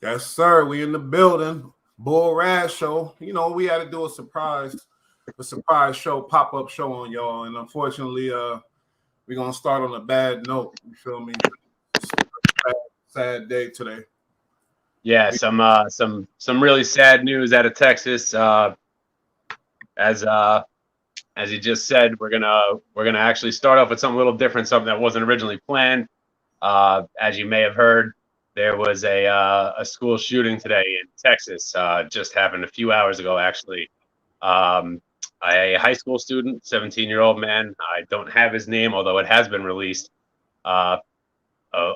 Yes, sir. We in the building. Bull Rad show. You know, we had to do a surprise show, pop-up show on y'all. And unfortunately, we're gonna start on a bad note. You feel me? It's a sad day today. Yeah, some really sad news out of Texas. As as you just said, we're gonna actually start off with something a little different, something that wasn't originally planned. As you may have heard, there was a school shooting today in Texas. Just happened a few hours ago, actually. A high school student, 17-year-old man. I don't have his name, although it has been released.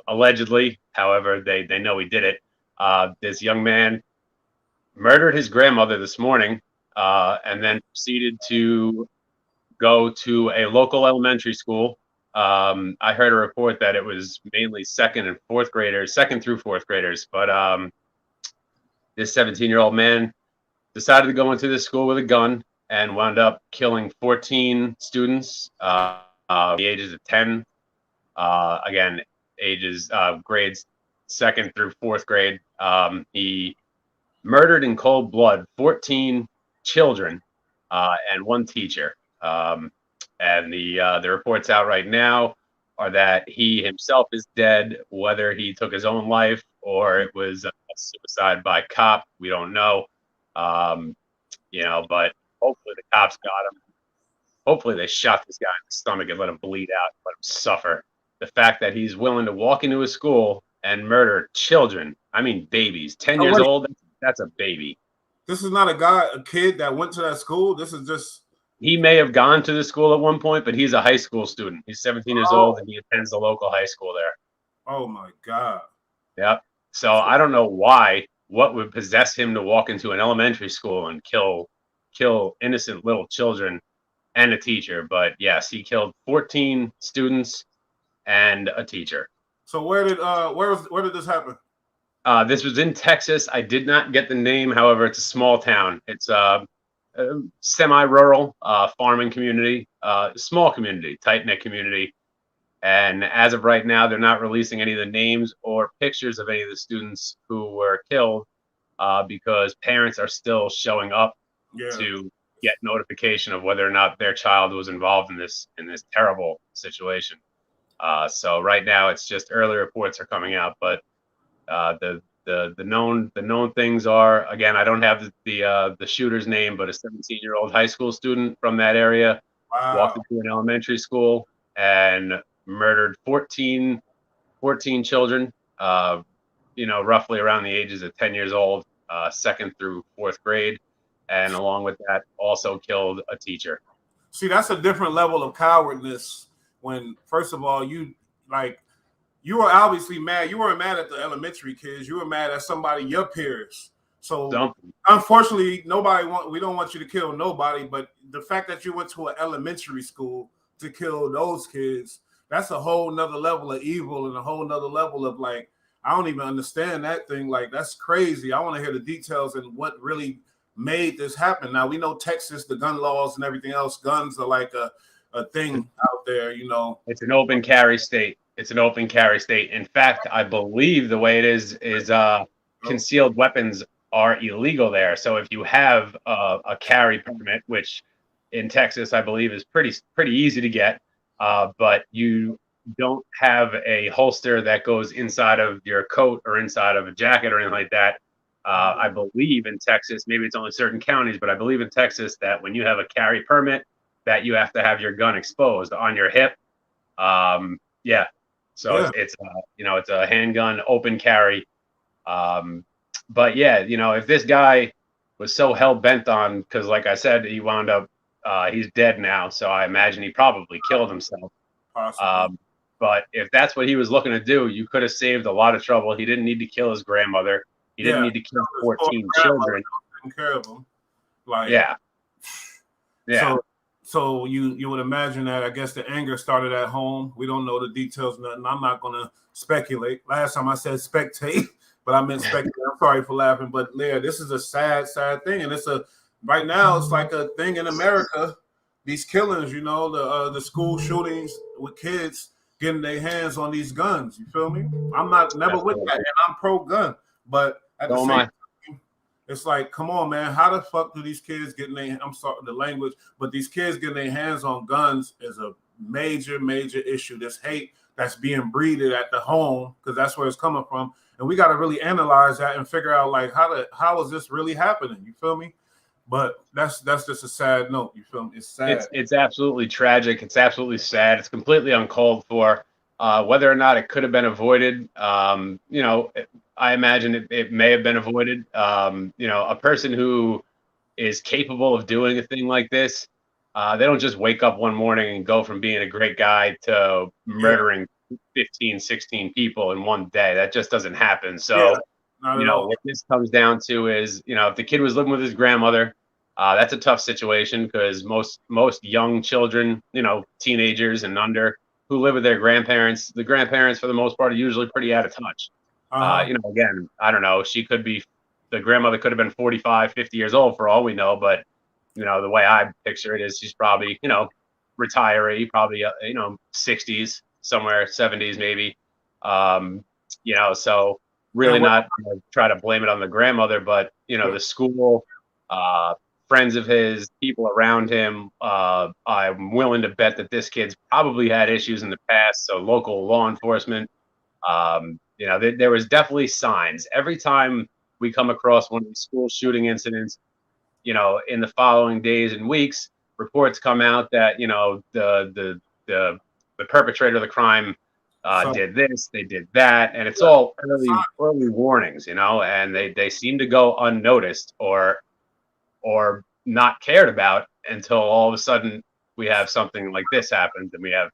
Allegedly, however, they know he did it. This young man murdered his grandmother this morning, and then proceeded to go to a local elementary school. I heard a report that it was mainly second through fourth graders. But this 17-year-old man decided to go into this school with a gun and wound up killing 14 students, the ages of 10. Again, grades second through fourth grade. He murdered in cold blood 14 children and one teacher. And the reports out right now are that he himself is dead. Whether he took his own life or it was a suicide by cop, we don't know. But hopefully the cops got him. Hopefully they shot this guy in the stomach and let him bleed out, let him suffer. The fact that he's willing to walk into a school and murder children, I mean babies, 10 years old, that's a baby. This is not a kid that went to that school. This is just... He may have gone to the school at one point, but he's a high school student. He's 17 years old, and he attends the local high school there. Oh, my God. Yep. So I don't know what would possess him to walk into an elementary school and kill innocent little children and a teacher. But yes, he killed 14 students and a teacher. So where did this happen? This was in Texas. I did not get the name. However, it's a small town. It's a semi-rural farming community, small community, tight-knit community. And as of right now, they're not releasing any of the names or pictures of any of the students who were killed because parents are still showing up to get notification of whether or not their child was involved in this terrible situation. So right now, it's just early reports are coming out, but the known things are, again, I don't have the shooter's name, but a 17-year-old high school student from that area walked into an elementary school and murdered 14 children, roughly around the ages of 10 years old, second through fourth grade. And along with that, also killed a teacher. See, that's a different level of cowardness when, first of all, you were obviously mad. You weren't mad at the elementary kids. You were mad at somebody, your peers. So unfortunately, we don't want you to kill nobody, but the fact that you went to an elementary school to kill those kids, that's a whole nother level of evil and a whole nother level of I don't even understand that thing. That's crazy. I want to hear the details and what really made this happen. Now we know Texas, the gun laws and everything else, guns are like a thing out there, It's an open carry state. In fact, I believe the way it is concealed weapons are illegal there. So if you have a carry permit, which in Texas I believe is pretty easy to get, but you don't have a holster that goes inside of your coat or inside of a jacket or anything like that. I believe in Texas, maybe it's only certain counties, but I believe in Texas that when you have a carry permit, that you have to have your gun exposed on your hip. It's a handgun, open carry. But if this guy was so hell bent on, because like I said, he wound up, he's dead now, so I imagine he probably killed himself. But if that's what he was looking to do, you could have saved a lot of trouble. He didn't need to kill his grandmother. He didn't need to kill 14 children. Taking care of them. So you would imagine that, I guess, the anger started at home. We don't know the details, nothing. I'm not going to speculate. Last time I said spectate, but I meant speculate. I'm sorry for laughing, but Leah, this is a sad thing, and right now it's like a thing in America. These killings, the school shootings with kids getting their hands on these guns. You feel me? I'm never with that, and I'm pro gun, but At the same time, it's like, come on, man. How the fuck do these kids get I'm sorry, the language, but these kids getting their hands on guns is a major, major issue. This hate that's being breeded at the home, because that's where it's coming from. And we got to really analyze that and figure out, like, how is this really happening? You feel me? But that's just a sad note. You feel me? It's sad. It's absolutely tragic. It's absolutely sad. It's completely uncalled for. Whether or not it could have been avoided, I imagine it may have been avoided. A person who is capable of doing a thing like this, they don't just wake up one morning and go from being a great guy to murdering 15, 16 people in one day. That just doesn't happen. So, what this comes down to is, if the kid was living with his grandmother, that's a tough situation, because most young children, teenagers and under, who live with their grandparents, the grandparents for the most part are usually pretty out of touch. Again, I don't know. The grandmother could have been 45, 50 years old for all we know, but the way I picture it is she's probably, retiree, probably, 60s, somewhere 70s maybe. So really not gonna try to blame it on the grandmother, but the school, friends of his, people around him, I'm willing to bet that this kid's probably had issues in the past. So local law enforcement, there was definitely signs. Every time we come across one of these school shooting incidents, in the following days and weeks, reports come out that, the perpetrator of the crime did this, they did that, and it's all early warnings, and they seem to go unnoticed or not cared about until all of a sudden we have something like this happens and we have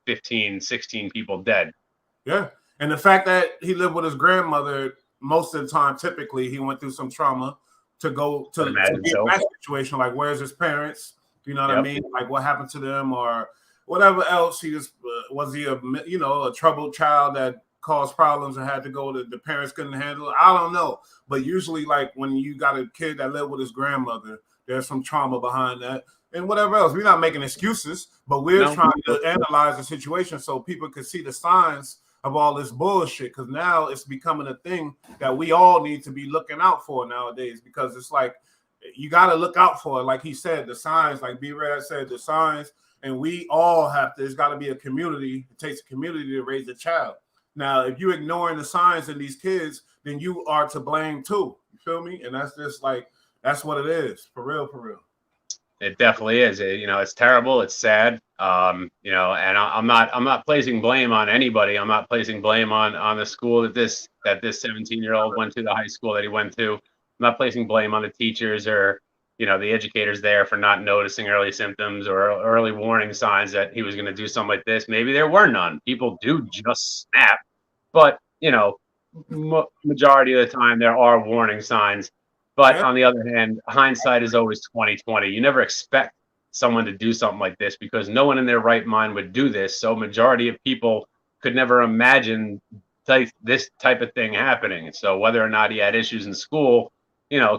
15, 16 people dead. Yeah. And the fact that he lived with his grandmother, most of the time, typically he went through some trauma to go to be in that situation. Like, where's his parents? You know what I mean? Like, what happened to them or whatever else? He just was he a troubled child that caused problems and had to go to the parents couldn't handle it? I don't know. But usually, like, when you got a kid that lived with his grandmother, there's some trauma behind that. And whatever else. We're not making excuses, but we're trying to analyze the situation so people can see the signs of all this bullshit, because now it's becoming a thing that we all need to be looking out for nowadays, because it's like you got to look out for it. Like he said, the signs, like B-Rad said, the signs, and we all have to, there's got to be a community. It takes a community to raise a child. Now, if you're ignoring the signs in these kids, then you are to blame too. You feel me? And that's just like, that's what it is. For real, for real. It definitely is. It's terrible. It's sad. And I'm not placing blame on anybody. I'm not placing blame on the school that this 17-year-old went to, the high school that he went to. I'm not placing blame on the teachers or, the educators there for not noticing early symptoms or early warning signs that he was going to do something like this. Maybe there were none. People do just snap, but majority of the time there are warning signs. But on the other hand, hindsight is always 20/20. You never expect someone to do something like this because no one in their right mind would do this. So majority of people could never imagine this type of thing happening. So whether or not he had issues in school,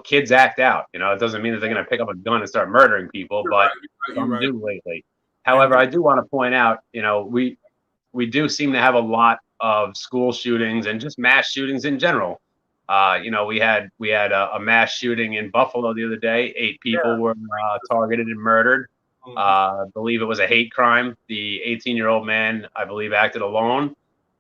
kids act out. It doesn't mean that they're going to pick up a gun and start murdering people, but some do lately. However, I do want to point out, we do seem to have a lot of school shootings and just mass shootings in general. We had a mass shooting in Buffalo the other day. 8 people were targeted and murdered. I believe it was a hate crime. The 18-year-old man, I believe, acted alone.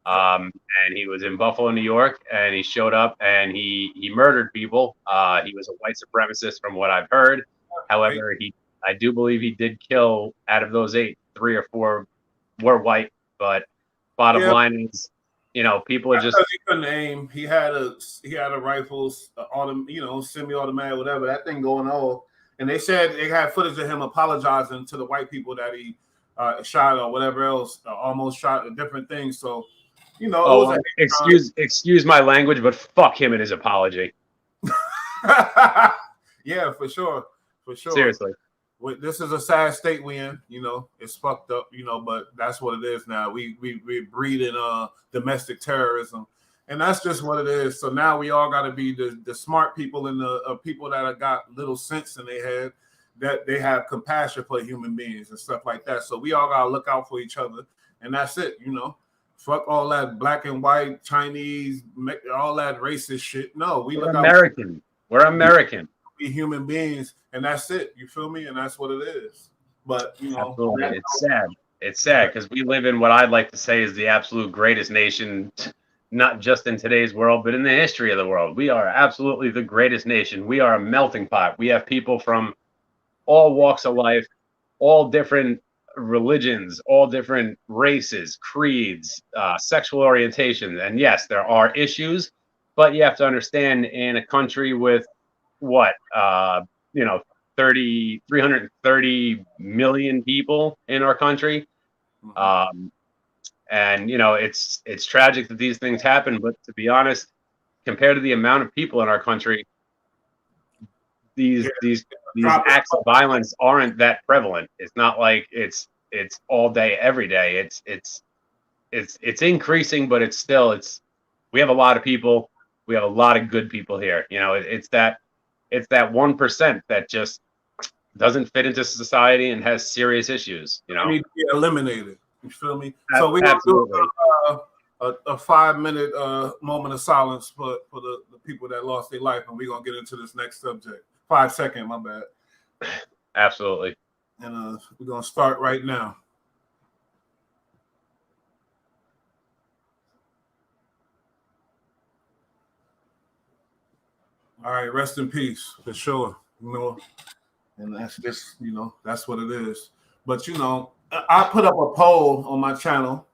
And he was in Buffalo, New York, and he showed up and he murdered people. He was a white supremacist from what I've heard. However, I do believe he did kill, out of those 8, 3 or 4 were white. But bottom line is, people are just. He couldn't aim. He had a rifle, semi-automatic, whatever, that thing going off. And they said they had footage of him apologizing to the white people that he shot or whatever else, almost shot, different things. So, excuse my language, but fuck him and his apology. Yeah, for sure. Seriously. This is a sad state we in, it's fucked up, but that's what it is now. We breeding domestic terrorism, and that's just what it is. So now we all got to be the smart people and the people that have got little sense in their head, that they have compassion for human beings and stuff like that. So we all got to look out for each other, and that's it, Fuck all that black and white, Chinese, all that racist shit. No, we're American. We're American. Be human beings, and that's it. You feel me? And that's what it is. But you know, absolutely, it's sad. It's sad because we live in what I'd like to say is the absolute greatest nation, not just in today's world, but in the history of the world. We are absolutely the greatest nation. We are a melting pot. We have people from all walks of life, all different religions, all different races, creeds, sexual orientations. And yes, there are issues, but you have to understand in a country with what, 330 million people in our country. And it's tragic that these things happen, but to be honest, compared to the amount of people in our country, these acts of violence aren't that prevalent. It's not like it's all day every day. It's increasing, but we have a lot of people. We have a lot of good people here. It's that 1% that just doesn't fit into society and has serious issues. Need to be eliminated. You feel me? So we have to do a 5-minute moment of silence for the people that lost their life, and we're gonna get into this next subject. 5 seconds, my bad. Absolutely. And we're gonna start right now. All right, rest in peace for sure. And that's just that's what it is. But I put up a poll on my channel,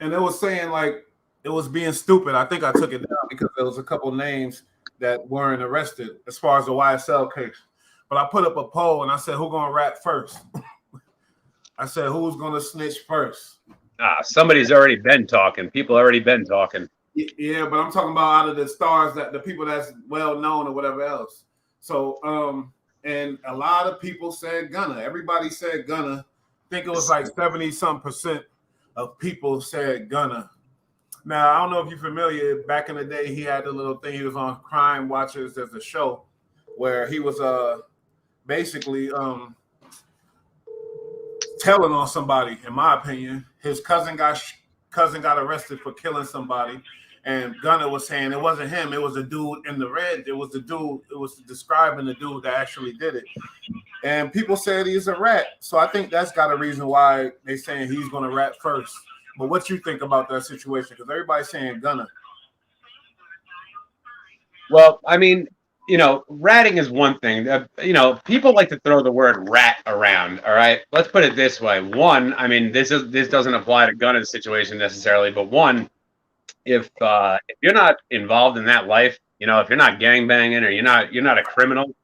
and it was saying like it was being stupid. I think I took it down because there was a couple names that weren't arrested as far as the YSL case. But I put up a poll and I said, who gonna rap first? I said, who's gonna snitch first? Somebody's already been talking. People already been talking. Yeah, but I'm talking about out of the stars, that the people that's well known or whatever else. So and a lot of people said Gunna. Everybody said Gunna. I think it was like 70-some% of people said Gunna. Now, I don't know if you're familiar. Back in the day, he had a little thing. He was on Crime Watchers as a show where he was basically telling on somebody. In my opinion, his cousin got arrested for killing somebody, and Gunna was saying it wasn't him. It was a dude in the red. It was the dude. It was describing the dude that actually did it. And people said he's a rat. So I think that's got a reason why they're saying he's going to rap first. But what you think about that situation? Because everybody's saying Gunna. Well, I mean, ratting is one thing. People like to throw the word rat around. All right, let's put it this way. One, I mean, this doesn't apply to Gunna's situation necessarily, but one, if you're not involved in that life, if you're not gangbanging or you're not a criminal,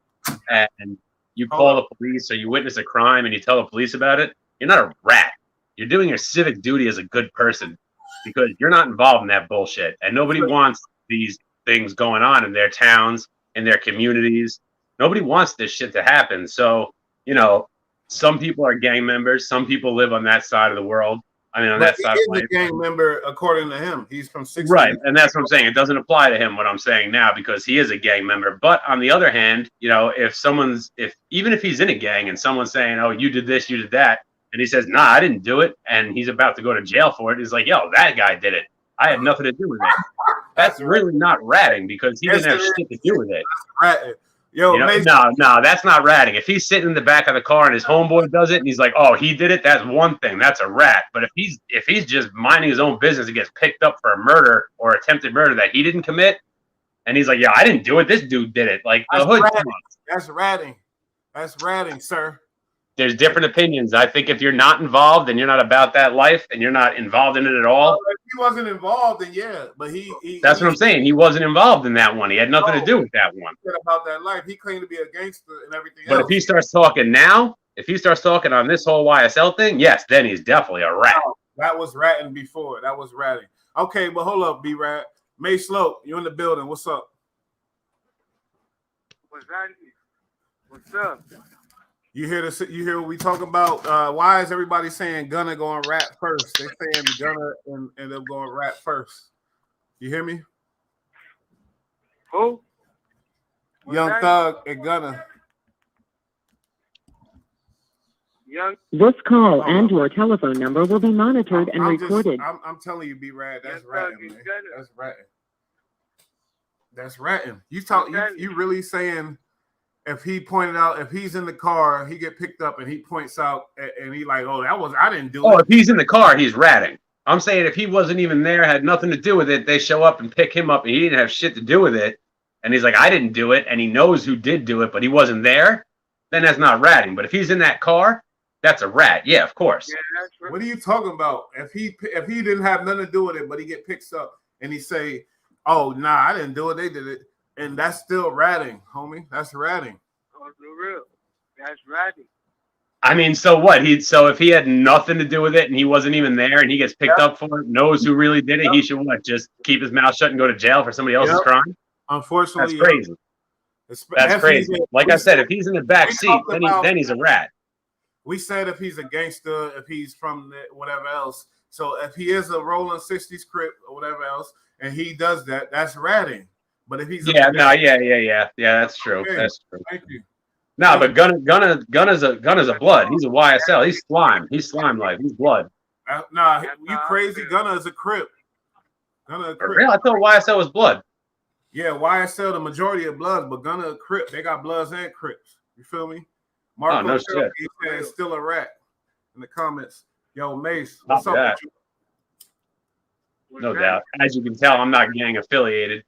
and you call the police or you witness a crime and you tell the police about it, you're not a rat. You're doing your civic duty as a good person because you're not involved in that bullshit. And nobody wants these things going on in their towns, in their communities. Nobody wants this shit to happen. So, some people are gang members. Some people live on that side of the world. I mean, on that side of life. He's a gang member, according to him. He's from 60. Right, and that's what I'm saying. It doesn't apply to him, what I'm saying now, because he is a gang member. But on the other hand, even if he's in a gang and someone's saying, oh, you did this, you did that, and he says, nah, I didn't do it, and he's about to go to jail for it, he's like, yo, that guy did it. I had nothing to do with it. That's really not ratting because he didn't have shit to do with it. Ratting. Yo, no, that's not ratting. If he's sitting in the back of the car and his homeboy does it and he's like, oh, he did it, that's one thing. That's a rat. But if he's just minding his own business and gets picked up for a murder or attempted murder that he didn't commit, and he's like, yeah, I didn't do it, this dude did it. Like the hood. That's ratting. That's ratting, sir. There's different opinions. I think if you're not involved and you're not about that life and you're not involved in it at all. Well, if he wasn't involved, then yeah. But that's what I'm saying. He wasn't involved in that one. He had nothing to do with that one. About that life. He claimed to be a gangster and everything else. But if he starts talking now, if he starts talking on this whole YSL thing, yes, then he's definitely a rat. No, that was ratting before. That was ratting. Okay, but hold up, B-Rat. May Slope, you're in the building. What's up? What's up? You hear this? You hear what we talking about? Why is everybody saying Gunna going rap first? They saying Gunna and they're going rap first. You hear me? Who? Young Thug and Gunna. young. This call and your telephone number will be monitored and recorded. I'm telling you, B-Rad, that's ratting, man. That's ratting. That's ratting. You really saying if he pointed out, if he's in the car, he get picked up and he points out and he like, oh, I didn't do it. Oh, if he's in the car, he's ratting. I'm saying if he wasn't even there, had nothing to do with it, they show up and pick him up and he didn't have shit to do with it. And he's like, I didn't do it. And he knows who did do it, but he wasn't there. Then that's not ratting. But if he's in that car, that's a rat. Yeah, of course. Yeah, that's right. What are you talking about? If he didn't have nothing to do with it, but he get picked up and he say, oh, nah, I didn't do it. They did it. And that's still ratting, homie. That's ratting. Oh, for real. That's ratting. I mean, so what? So if he had nothing to do with it and he wasn't even there and he gets picked up for it, knows who really did it, he should what? Just keep his mouth shut and go to jail for somebody else's crime? Unfortunately, that's crazy. That's crazy. Like I said, if he's in the back seat, then he's a rat. We said if he's a gangster, if he's from whatever else. So if he is a rolling 60s Crip or whatever else, and he does that, that's ratting. But if he's yeah, that's true. Okay. That's true. Thank you. No, but Gunna's a blood. He's a YSL. He's slime. He's slime like. He's blood. Nah, you crazy? Gunna is a Crip. Gunna a Crip. Really? I thought YSL was blood. Yeah, YSL the majority of bloods, but Gunna a Crip. They got bloods and Crips. You feel me? Marco, no shit. He said it's still a rat in the comments. Yo, Mace, what's up with you? No doubt. As you can tell, I'm not gang affiliated.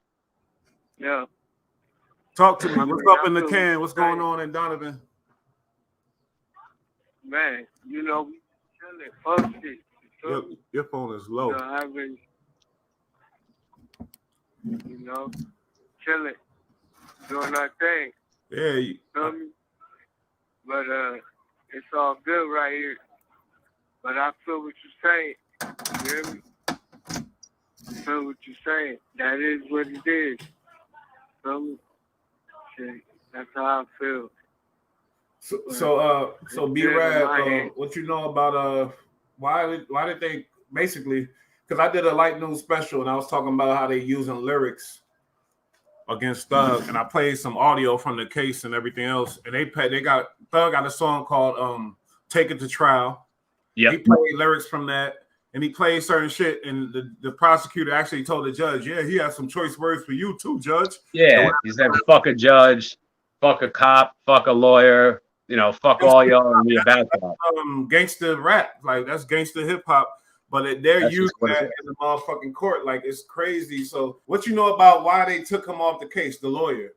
Yeah. Talk to me. What's up in the can? What's going on in Donovan? Man, you know, we chilling. Fuck shit. Your phone is low. You know, chilling. Doing our thing. Yeah. You feel me? But it's all good right here. But I feel what you're saying. You hear me? I feel what you're saying. That is what it is. Feel me? Shit, that's how I feel. So B-Rad, what you know about why did they basically, because I did a light news special and I was talking about how they using lyrics against Thug, and I played some audio from the case and everything else, and Thug got a song called Take It to Trial. Yeah, he played lyrics from that, and he played certain shit, and the prosecutor actually told the judge, yeah, he has some choice words for you too, judge. Yeah, he said fuck a judge, fuck a cop, fuck a lawyer, you know, fuck all y'all and be about that. Gangster rap, like that's gangster hip hop. But they're using that in the motherfucking court. Like, it's crazy. So what you know about why they took him off the case, the lawyer?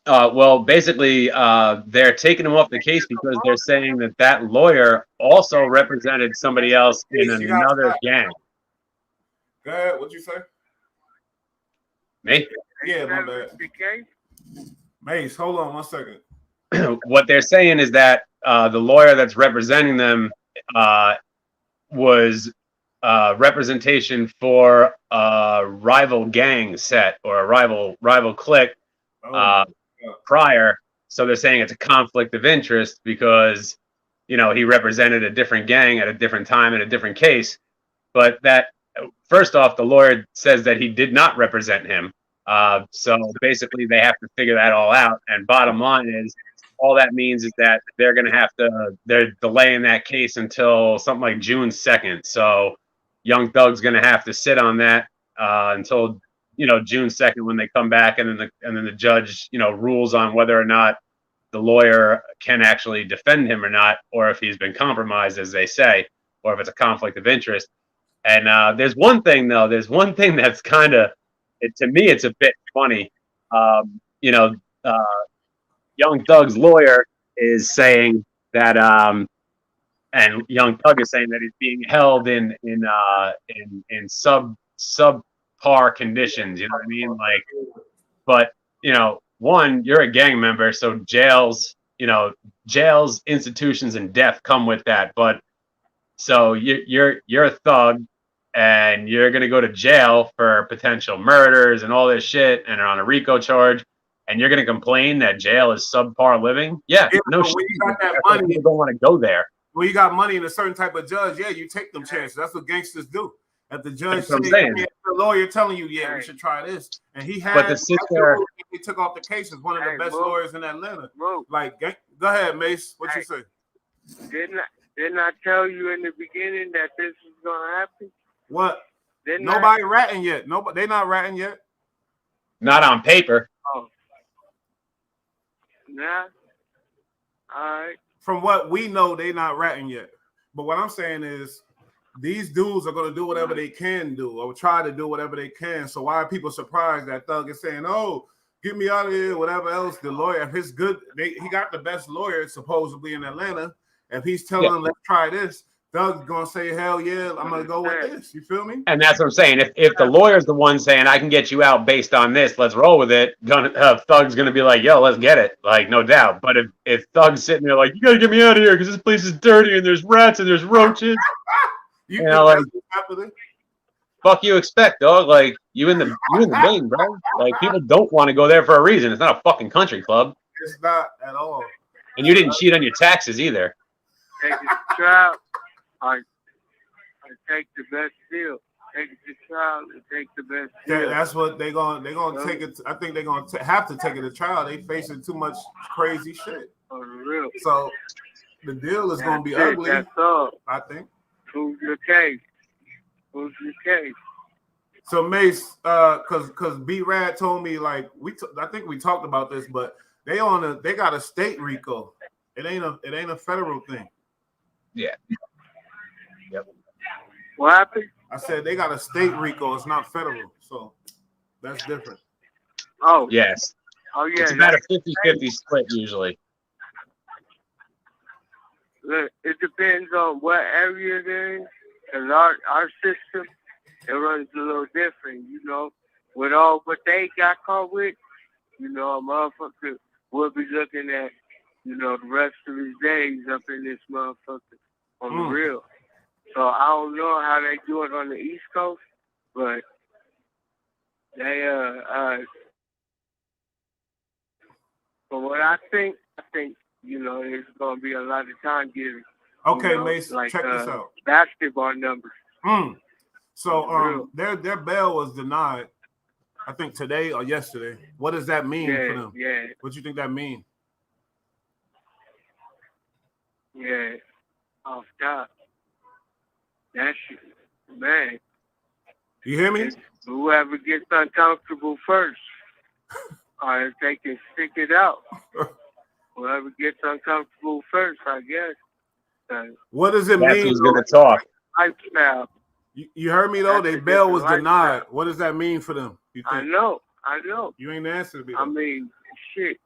Well, basically, they're taking him off the case because they're saying that lawyer also represented somebody else in another gang. Go ahead. What'd you say? Me? Yeah, my bad. Mace, hold on 1 second. What they're saying is that the lawyer that's representing them was representation for a rival gang set or a rival clique prior. So they're saying it's a conflict of interest because, you know, he represented a different gang at a different time in a different case. But that, first off, the lawyer says that he did not represent him. So basically they have to figure that all out. And bottom line is, all that means is that they're delaying that case until something like June 2nd. So Young Thug's going to have to sit on that until, you know, June 2nd when they come back, and then the judge, you know, rules on whether or not the lawyer can actually defend him or not, or if he's been compromised, as they say, or if it's a conflict of interest. And there's one thing that's kind of, to me, it's a bit funny. Young Thug's lawyer is saying that, and Young Thug is saying that he's being held in subpar conditions. You know what I mean? Like, but you know, one, you're a gang member, so jails, institutions, and death come with that. But so you're a thug, and you're gonna go to jail for potential murders and all this shit, and are on a RICO charge. And you're going to complain that jail is subpar living? Yeah, no shit. When you got that money, people don't want to go there. When you got money in a certain type of judge, yeah, you take them chances. That's what gangsters do. At the judge, the lawyer telling you, yeah, we should try this, and he had. But the sister, he took off the case as one of the best lawyers in Atlanta. Like, go ahead, Mace. What you say? Didn't I tell you in the beginning that this was gonna happen? What? Didn't Nobody ratting yet. Nobody. They not ratting yet. Not on paper. Oh. Nah. All right. From what we know, they not ratting yet. But what I'm saying is, these dudes are going to do whatever they can do, or try to do whatever they can. So why are people surprised that Thug is saying, "Oh, get me out of here," whatever else? The lawyer, if it's good, he got the best lawyer supposedly in Atlanta. If he's telling them, "Let's try this," Thug's gonna say, "Hell yeah, I'm gonna go with this." You feel me? And that's what I'm saying. If the lawyer's the one saying, "I can get you out based on this, let's roll with it," Thug's gonna be like, "Yo, let's get it," like no doubt. But if Thug's sitting there like, "You gotta get me out of here because this place is dirty and there's rats and there's roaches," you know, like, happening? Fuck you expect, dog? Like you in the vein, bro. Like people don't want to go there for a reason. It's not a fucking country club. It's not at all. And you didn't cheat on your taxes either. Take it to trial. I take the best deal. Take it to trial and take the best deal. Yeah, that's what they're gonna take it. I think they're gonna have to take it to trial. They facing too much crazy shit. For real. So the deal is gonna be ugly. That's all. I think. Prove your case. Prove your case. So Mace, cause B-Rad told me like I think we talked about this, but they got a state RICO. It ain't a federal thing. Yeah. Yep. What happened? I said they got a state RICO. It's not federal, so that's different. Oh yes. Oh yeah. It's about a 50-50 split usually. Look, it depends on what area it is. Cause our system, it runs a little different, you know. With all what they got caught with, you know, a motherfucker will be looking at, you know, the rest of his days up in this motherfucker on the real. So I don't know how they do it on the East Coast, but they from what I think, you know, there's gonna be a lot of time giving. Okay, you know, Mace, like, check this out. Basketball numbers. So their bail was denied, I think today or yesterday. What does that mean for them? Yeah. What do you think that means? Yeah. Off top. That shit, man. You hear me? It's whoever gets uncomfortable first, or if they can stick it out. Whoever gets uncomfortable first, I guess. What does it That's mean? who's gonna talk. Lifestyle. You heard me though. Their bail was denied. What does that mean for them? You think? I know. You ain't answered me. I mean, shit.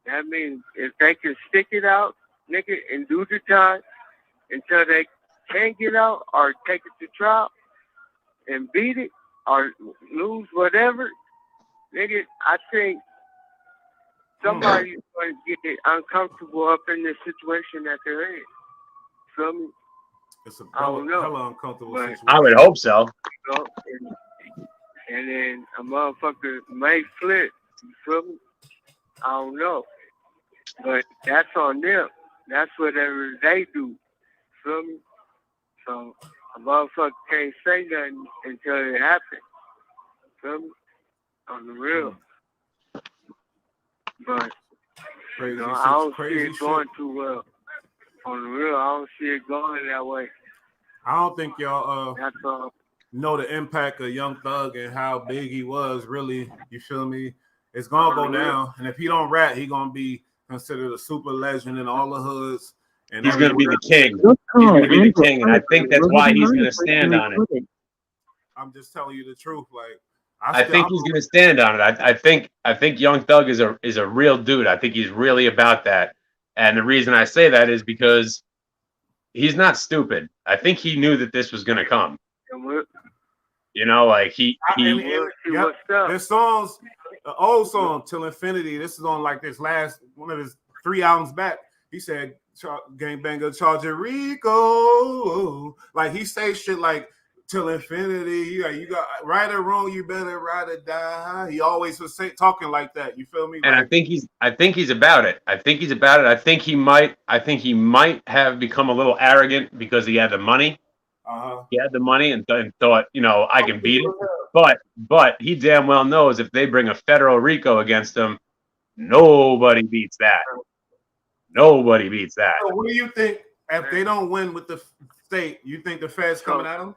That means if they can stick it out, nigga, and do the time until they can't get out or take it to trial and beat it or lose whatever, nigga, I think somebody's going to get uncomfortable up in the situation that they're in. Feel me? It's a hella uncomfortable but, situation. I would hope so. You know, and then a motherfucker may flip. You feel me? I don't know. But that's on them. That's whatever they do. Feel me? So a motherfucker can't say nothing until it happens. Feel me? On the real. But Crazy, you know, I don't see crazy it going too well. On the real, I don't see it going that way. I don't think y'all That's all. know the impact of Young Thug and how big he was. Really, you feel me? It's gonna go down, and if he don't rap, he gonna be considered a super legend in all the hoods. And he's gonna be the king. He's gonna be the king, and I think that's why he's gonna stand on it. I'm just telling you the truth. Like I think he's gonna stand on it. I think Young Thug is a real dude. I think he's really about that. And the reason I say that is because he's not stupid. I think he knew that this was gonna come. You know, like there's songs, an old song Till Infinity. This is on like this last one of his 3 albums back. He said, "Gangbanger charging Rico." Like he say shit like till infinity. You got right or wrong, you better ride or die. He always was talking like that. You feel me? And like, I think he's about it. I think he might have become a little arrogant because he had the money. He had the money and thought, you know, I can beat it. But he damn well knows if they bring a federal RICO against him, nobody beats that. Nobody beats that. So what do you think? if they don't win with the state, you think the Fed's coming at them?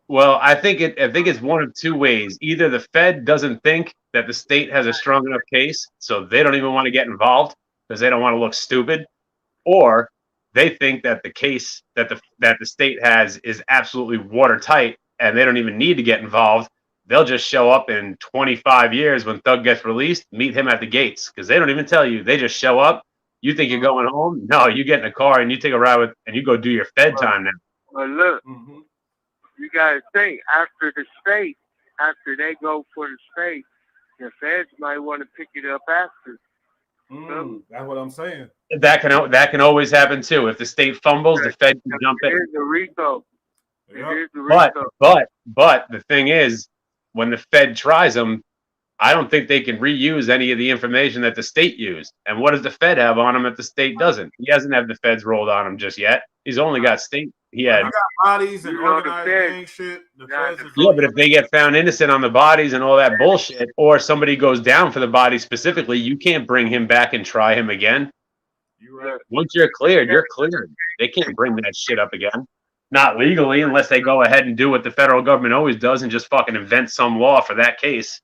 Well, I think it's one of two ways. Either the Fed doesn't think that the state has a strong enough case, so they don't even want to get involved because they don't want to look stupid, or they think that the case that the state has is absolutely watertight and they don't even need to get involved. They'll just show up in 25 years when Thug gets released, meet him at the gates because they don't even tell you. They just show up. You think you're going home? No, you get in a car and you take a ride with, and you go do your Fed time now. Well, look, you got to think, after they go for the state, the Feds might want to pick it up after. That's what I'm saying. That can always happen too. If the state fumbles, the Fed can jump in. Here's the RICO. But the thing is, when the Fed tries them, I don't think they can reuse any of the information that the state used. And what does the Fed have on him that the state doesn't? He hasn't had the Feds rolled on him just yet. He's only got state. He got bodies and organized gang shit. Yeah, but if they get found innocent on the bodies and all that bullshit, or somebody goes down for the body specifically, you can't bring him back and try him again. You're right. Once you're cleared, you're cleared. They can't bring that shit up again. Not legally, unless they go ahead and do what the federal government always does and just fucking invent some law for that case.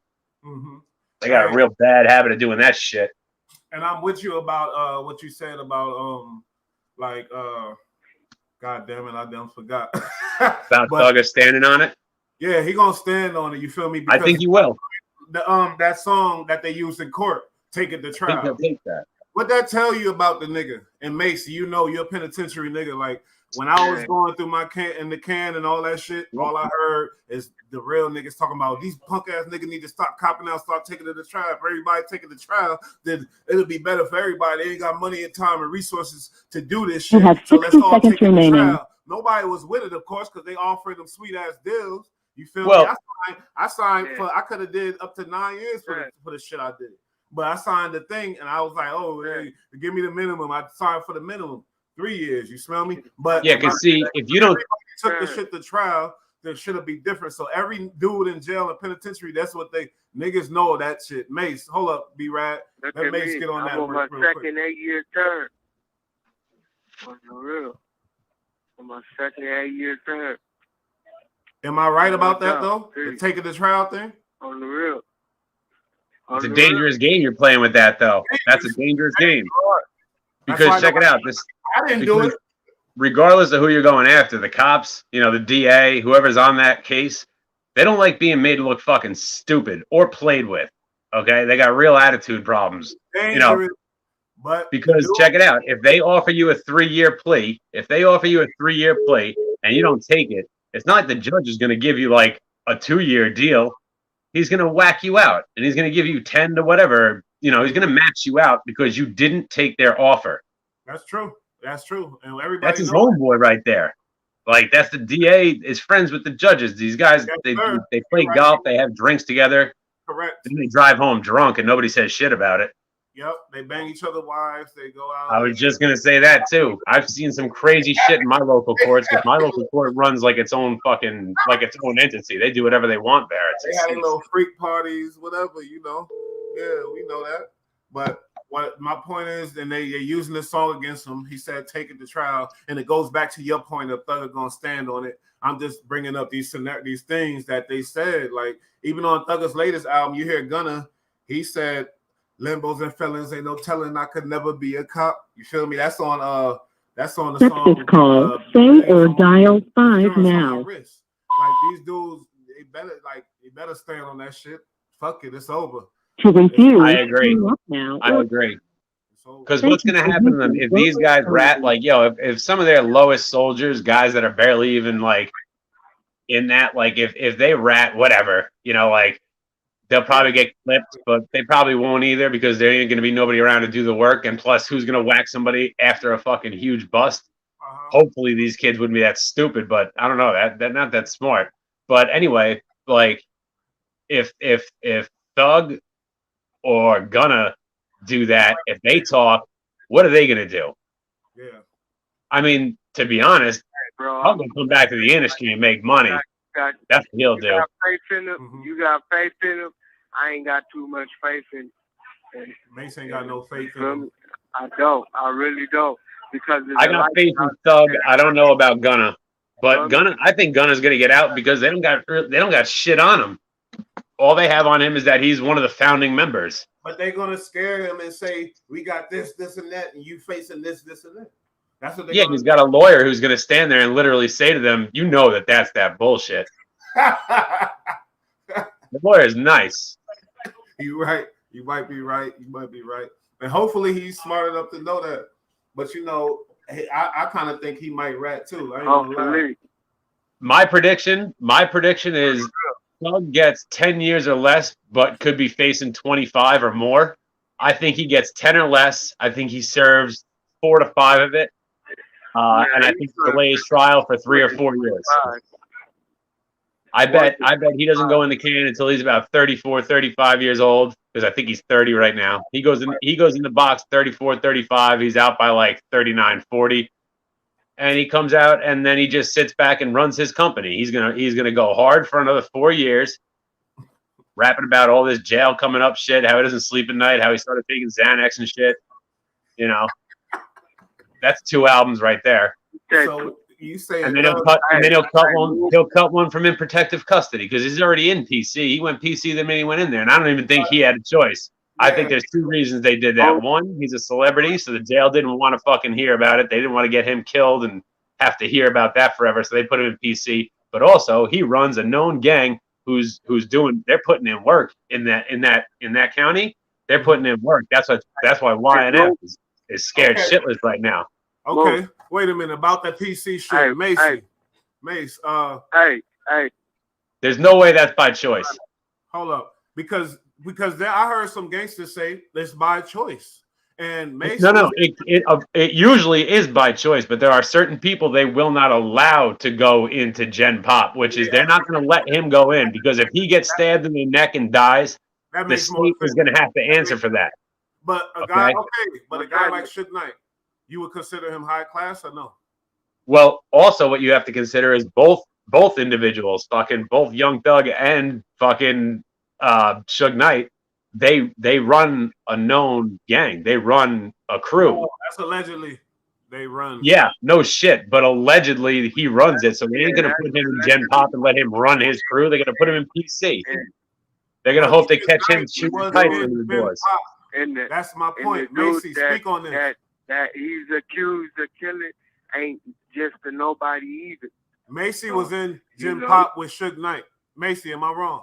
They got a real bad habit of doing that shit. And I'm with you about what you said about God damn it, I damn forgot. About Thugger standing on it? Yeah, he gonna stand on it, you feel me? Because I think he will. That song that they used in court, Take It to Trial. I think he'll take that. What that tell you about the nigga? And Macy, you know you're a penitentiary nigga. Like when I was going through my can and all that shit, all I heard is the real niggas talking about these punk ass niggas need to stop copping out, start taking it to trial. If everybody taking the trial, then it'll be better for everybody. They ain't got money and time and resources to do this shit. You have 60 seconds remaining. Nobody was with it, of course, because they offering them sweet ass deals. You feel me? I signed for I could have did up to 9 years for the shit I did. But I signed the thing and I was like, oh, hey, give me the minimum. I signed for the minimum. 3 years, you smell me? But yeah, because see, if you don't took the shit to trial, then shit'll be different. So every dude in jail and penitentiary, that's what they niggas know that shit. Mace, hold up, B-Rad. Let Mace get on that. I'm on my second 8-year term. On the real. On my second 8-year term. Am I right about that though? The taking the trial thing? On the real. It's a dangerous game you're playing with that though. That's a dangerous game. Because check it out. I didn't do it. Regardless of who you're going after, the cops, the DA, whoever's on that case, they don't like being made to look fucking stupid or played with. Okay, they got real attitude problems. Dangerous, but because check it out. If they offer you a 3-year plea, and you don't take it, it's not like the judge is going to give you like a 2-year deal. He's going to whack you out, and he's going to give you 10 to whatever. He's going to max you out because you didn't take their offer. That's true. That's true. And everybody that's his homeboy right there. Like that's the DA is friends with the judges. These guys, they play golf. They have drinks together. Correct. Then they drive home drunk and nobody says shit about it. Yep. They bang each other's wives. They go out. I was just going to say that too. I've seen some crazy shit in my local courts because my local court runs like its own entity. They do whatever they want there. They had little freak parties, whatever, Yeah, we know that. But what my point is, and they're using this song against him. He said, "Take it to trial," and it goes back to your point of Thugger gonna stand on it. I'm just bringing up these things that they said. Like even on Thugger's latest album, you hear Gunna. He said, "Limbos and felons ain't no telling I could never be a cop." You feel me? That's on the song. This call. Say or dial 5 now. Like these dudes, they better stand on that shit. Fuck it, it's over. To refuse, I agree. I agree. Because what's going to happen to them if these guys rat if some of their lowest soldiers, guys that are barely even like in that, like if they rat whatever, they'll probably get clipped, but they probably won't either because there ain't going to be nobody around to do the work. And plus, who's going to whack somebody after a fucking huge bust? Hopefully, these kids wouldn't be that stupid, but I don't know that not that smart. But anyway, like if Thug or Gunna do that, if they talk, what are they gonna do? Yeah. I mean, to be honest, I'm gonna come back to the industry and make money. That's what he'll do. You got faith in him. You got faith in him. I ain't got too much faith in. Mace ain't got no faith in him. I don't. I really don't. because I got faith in Thug. I don't know about Gunna, but Gunna, I think Gunna's gonna get out because they don't got shit on him. All they have on him is that he's one of the founding members. But they're gonna scare him and say, "We got this, this, and that, and you facing this, this, and that." That's what they. Yeah, he's got a lawyer who's gonna stand there and literally say to them, "You know that's that bullshit." The lawyer's nice. You're right. You might be right. You might be right. And hopefully he's smart enough to know that. But you know, I kind of think he might rat too. I ain't gonna lie. My prediction is Thug gets 10 years or less, but could be facing 25 or more. I think he gets 10 or less. I think he serves 4 to 5 of it. And I think he delays trial for 3 or 4 years. I bet he doesn't go in the can until he's about 34, 35 years old, because I think he's 30 right now. He goes in the box 34, 35. He's out by like 39, 40. And he comes out and then he just sits back and runs his company. He's gonna go hard for another 4 years, rapping about all this jail coming up shit, how he doesn't sleep at night, how he started taking Xanax and shit. You know, that's 2 albums right there. So you say, and then he'll cut one from in protective custody because he's already in PC. He went PC the minute he went in there, and I don't even think he had a choice. I think there's 2 reasons they did that. One, he's a celebrity, so the jail didn't want to fucking hear about it. They didn't want to get him killed and have to hear about that forever, so they put him in PC. But also, he runs a known gang who's doing. They're putting in work in that county. They're putting in work. That's why YNF is scared shitless right now. Okay, wait a minute about that PC shit, Mace. Hey. There's no way that's by choice. Hold up, because I heard some gangsters say it's by choice, and Mace. No, it usually is by choice, but there are certain people they will not allow to go into Gen Pop, which is they're not going to let him go in because if he gets stabbed in the neck and dies, the state is going to have to answer for that. But a guy like Suge Knight, you would consider him high class or no? Well, also what you have to consider is both individuals, both Young Thug and fucking Suge Knight, they run a known gang. They run a crew. Oh, that's allegedly they run. Yeah, no shit. But allegedly he runs it. So they ain't gonna put him in Gen Pop and let him run his crew. They're gonna put him in PC. They're gonna hope they catch him shooting pipes in the doors. That's my point. Macy, speak on this. That he's accused of killing ain't just a nobody either. Macy was in Gen Pop with Suge Knight. Macy, am I wrong?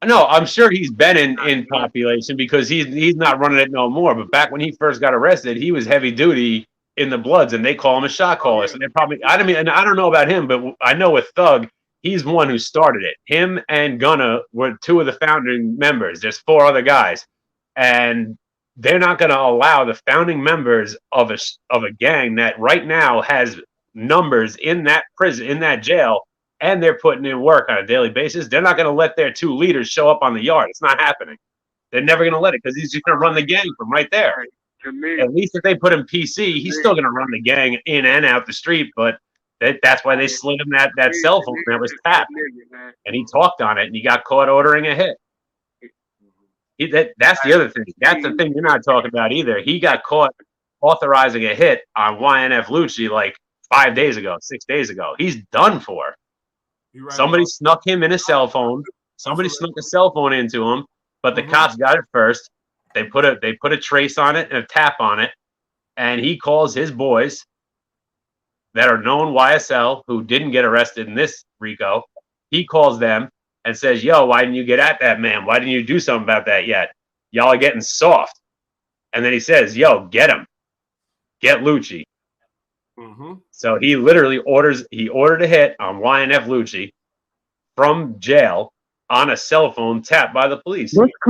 No, I'm sure he's been in population because he's not running it no more. But back when he first got arrested, he was heavy duty in the Bloods, and they call him a shot caller. So they probably I don't know about him, but I know with Thug, he's one who started it. Him and Gunna were 2 of the founding members. There's 4 other guys, and they're not going to allow the founding members of a gang that right now has numbers in that prison, in that jail, and they're putting in work on a daily basis. They're not going to let their 2 leaders show up on the yard. It's not happening. They're never going to let it because he's just going to run the gang from right there. At least if they put him PC, he's still going to run the gang in and out the street. But that's why they slid him that cell phone that was tapped, and he talked on it, and he got caught ordering a hit. That's the other thing. That's the thing you're not talking about either. He got caught authorizing a hit on YNF Lucci like 5 days ago, 6 days ago. He's done for. Right. Somebody snuck him in a cell phone. Somebody snuck a cell phone into him, but the cops got it first. They put a trace on it and a tap on it, and he calls his boys that are known YSL who didn't get arrested in this RICO. He calls them and says, "Yo, why didn't you get at that man? Why didn't you do something about that yet? Y'all are getting soft." And then he says, "Yo, get him. Get Lucci." So he literally ordered a hit on YNF Lucci from jail on a cell phone tapped by the police. That's a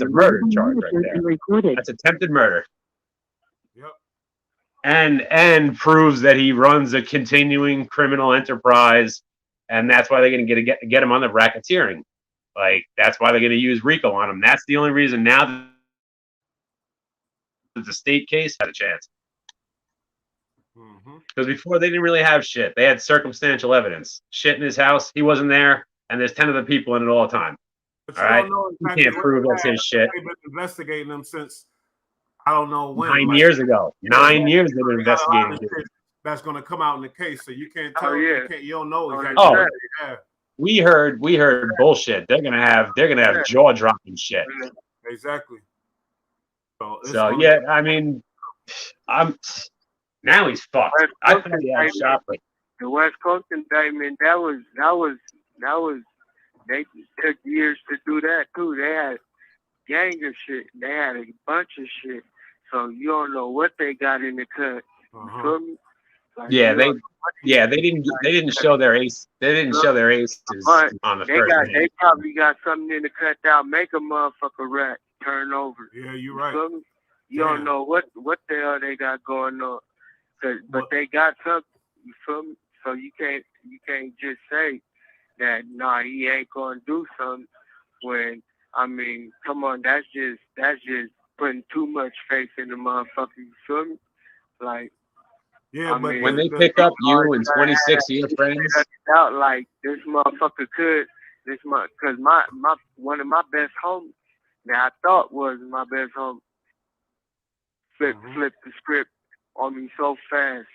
murder charge right there. That's attempted murder. Yep. And proves that he runs a continuing criminal enterprise. And that's why they're going to get him on the racketeering. Like, that's why they're going to use RICO on him. That's the only reason now that the state case had a chance. Because before they didn't really have shit. They had circumstantial evidence. Shit in his house, he wasn't there, and there's 10 other people in it all the time. All right? You can't prove that's his shit. They've been investigating him since I don't know when. 9 years ago. 9 years they've been investigating it. That's going to come out in the case, so you can't tell. Yeah. You don't know exactly. Oh, we heard bullshit. They're gonna have jaw dropping shit. Exactly. So yeah, I mean, now he's fucked. I thought he had a shot, but the West Coast indictment, that was they took years to do that too. They had gang of shit. They had a bunch of shit. So you don't know what they got in the cut. You feel me? Like, they didn't show their ace. They didn't show their aces on the first. They probably got something in the cut that'll make a motherfucker rat turn over. Yeah, you're right. You don't know what the hell they got going on, but they got something. You feel me? So you can't just say that he ain't gonna do something. When I mean, come on, that's just putting too much faith in the motherfucker. You feel me? Like. Yeah, but when they pick up you and 26 of your friends, out like this motherfucker could because my one of my best homies that I thought was my best homie flipped the script on me so fast.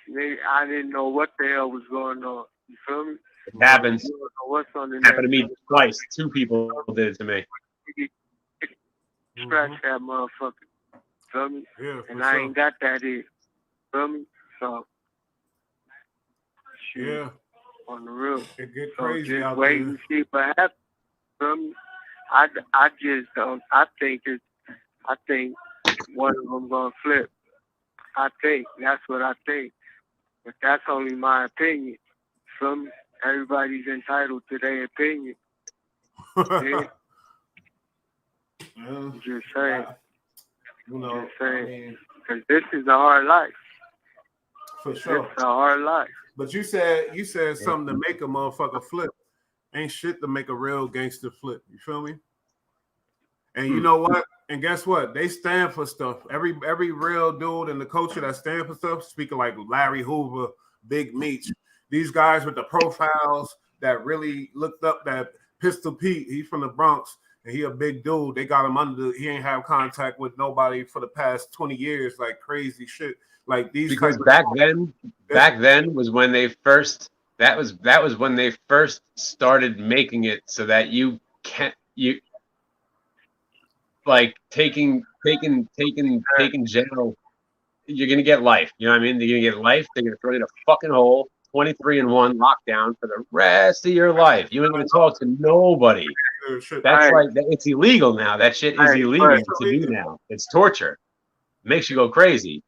I didn't know what the hell was going on. You feel me? It happens. You don't know what's on the happened to me twice. 2 people did it to me. Scratch that motherfucker. Feel me? Yeah, and I ain't got that in. Feel me? So, yeah, on the real. It get crazy just out wait there. and see what happens. Feel me? I just don't. I think one of them gonna flip. I think that's what I think, but that's only my opinion. Feel me? Everybody's entitled to their opinion. Yeah. Well, Just saying. You know, just saying. I mean, because this is a hard life. For sure. It's a hard life. But you said something to make a motherfucker flip. Ain't shit to make a real gangster flip. You feel me? And you know what? And guess what? They stand for stuff. Every real dude and the culture that stand for stuff, speaking like Larry Hoover, Big Meech, these guys with the profiles that really looked up that Pistol Pete, he's from the Bronx, and he a big dude. They got him he ain't have contact with nobody for the past 20 years, like crazy shit. Like these because back then was when they first that was when they first started making it so that you like taking jail, you're gonna get life. You know what I mean? You're gonna get life. They're gonna throw you in a fucking hole, 23-1 lockdown for the rest of your life. You ain't gonna talk to nobody. That's like it's illegal now. That shit is illegal to do now. It's torture. It makes you go crazy.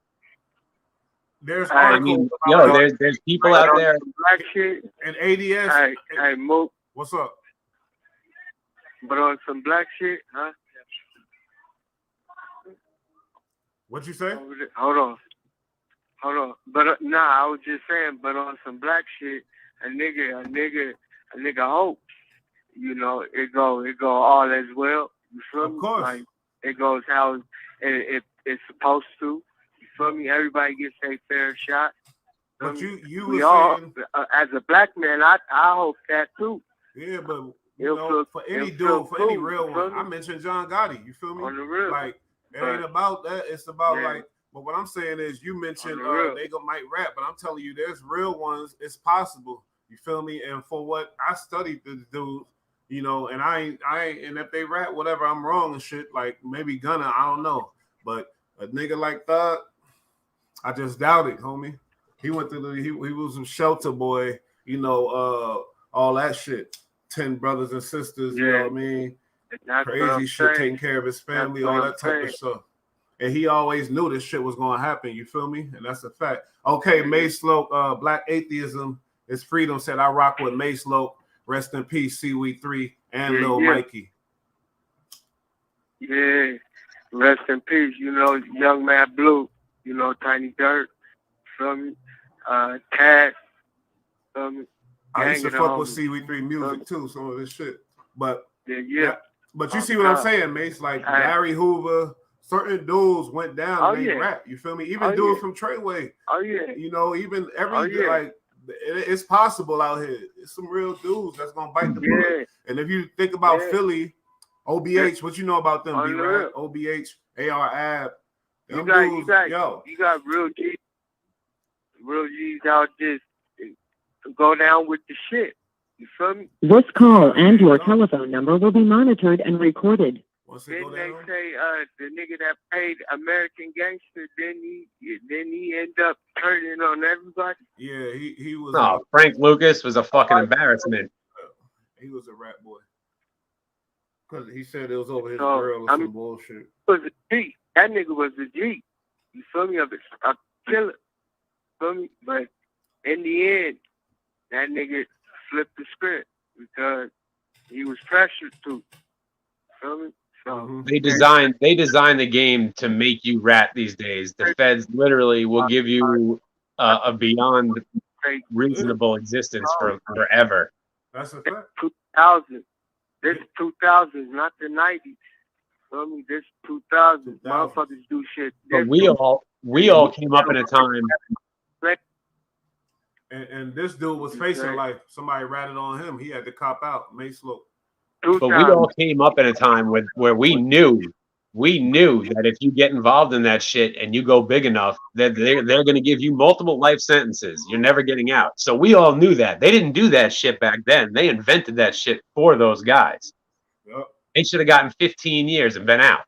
There's there's people out there. Black shit and ADS. Hey, Mook. What's up? But on some black shit, huh? What you say? Hold on. But I was just saying. But on some black shit, a nigga hope. You know, it go all as well. You feel me? Of course. Like it goes how it's supposed to. You feel me? Everybody gets their fair shot. But we all, as a black man, I hope that too. Yeah, but for any dude, for any real one, I mentioned John Gotti. You feel me? On the real. Like it ain't about that. It's about like. But what I'm saying is, you mentioned they might rap, but I'm telling you, there's real ones. It's possible. You feel me? And for what I studied this dude, you know, and I ain't, and if they rap, whatever, I'm wrong and shit. Like maybe Gunna, I don't know, but a nigga like Thug, I just doubt it, homie. He went through he was a shelter boy, you know, all that shit. 10 brothers and sisters, you know what I mean? Crazy shit, taking care of his family, all that type of stuff. And he always knew this shit was gonna happen, you feel me? And that's a fact. Okay, Mace Slope, Black Atheism is Freedom said, I rock with Mace Slope. Rest in peace, CW3 and Lil Mikey. Yeah, rest in peace. You know, Young Man Blue, you know, Tiny Dirt, feel me? Taz, feel me? I used to fuck with CW3 music too, some of this shit. But but you see what I'm saying, Mace? Like Larry Hoover, certain dudes went down and they rap. You feel me? Even dudes from Treyway. Oh yeah. You know, even like it's possible out here. It's some real dudes that's gonna bite the bullet. And if you think about Philly, OBH, what you know about them? B-Rap, OBH, AR Ab, You got real G's out just go down with the shit. You feel me? This call and your telephone number will be monitored and recorded. Didn't they say the nigga that played American Gangster, then he end up turning on everybody? Yeah, he was. No, Frank Lucas was a fucking embarrassment. He was a rat boy. Because he said it was over his girl or some bullshit. Was a G. That nigga was a G. You feel me? A killer. Feel me? But in the end, that nigga flipped the script because he was pressured to. Feel me? So they designed the game to make you rat these days. The feds literally will give you a beyond reasonable existence for forever. That's a fact. 2000. This 2000s, not the 90s. Feel me? This 2000s. Motherfuckers do shit. But we all came up in a time. And this dude was facing life. Somebody ratted on him. He had to cop out. Mace Look. But we all came up in a time where we knew that if you get involved in that shit and you go big enough, that they're going to give you multiple life sentences. You're never getting out. So we all knew that. They didn't do that shit back then. They invented that shit for those guys. Yep. They should have gotten 15 years and been out.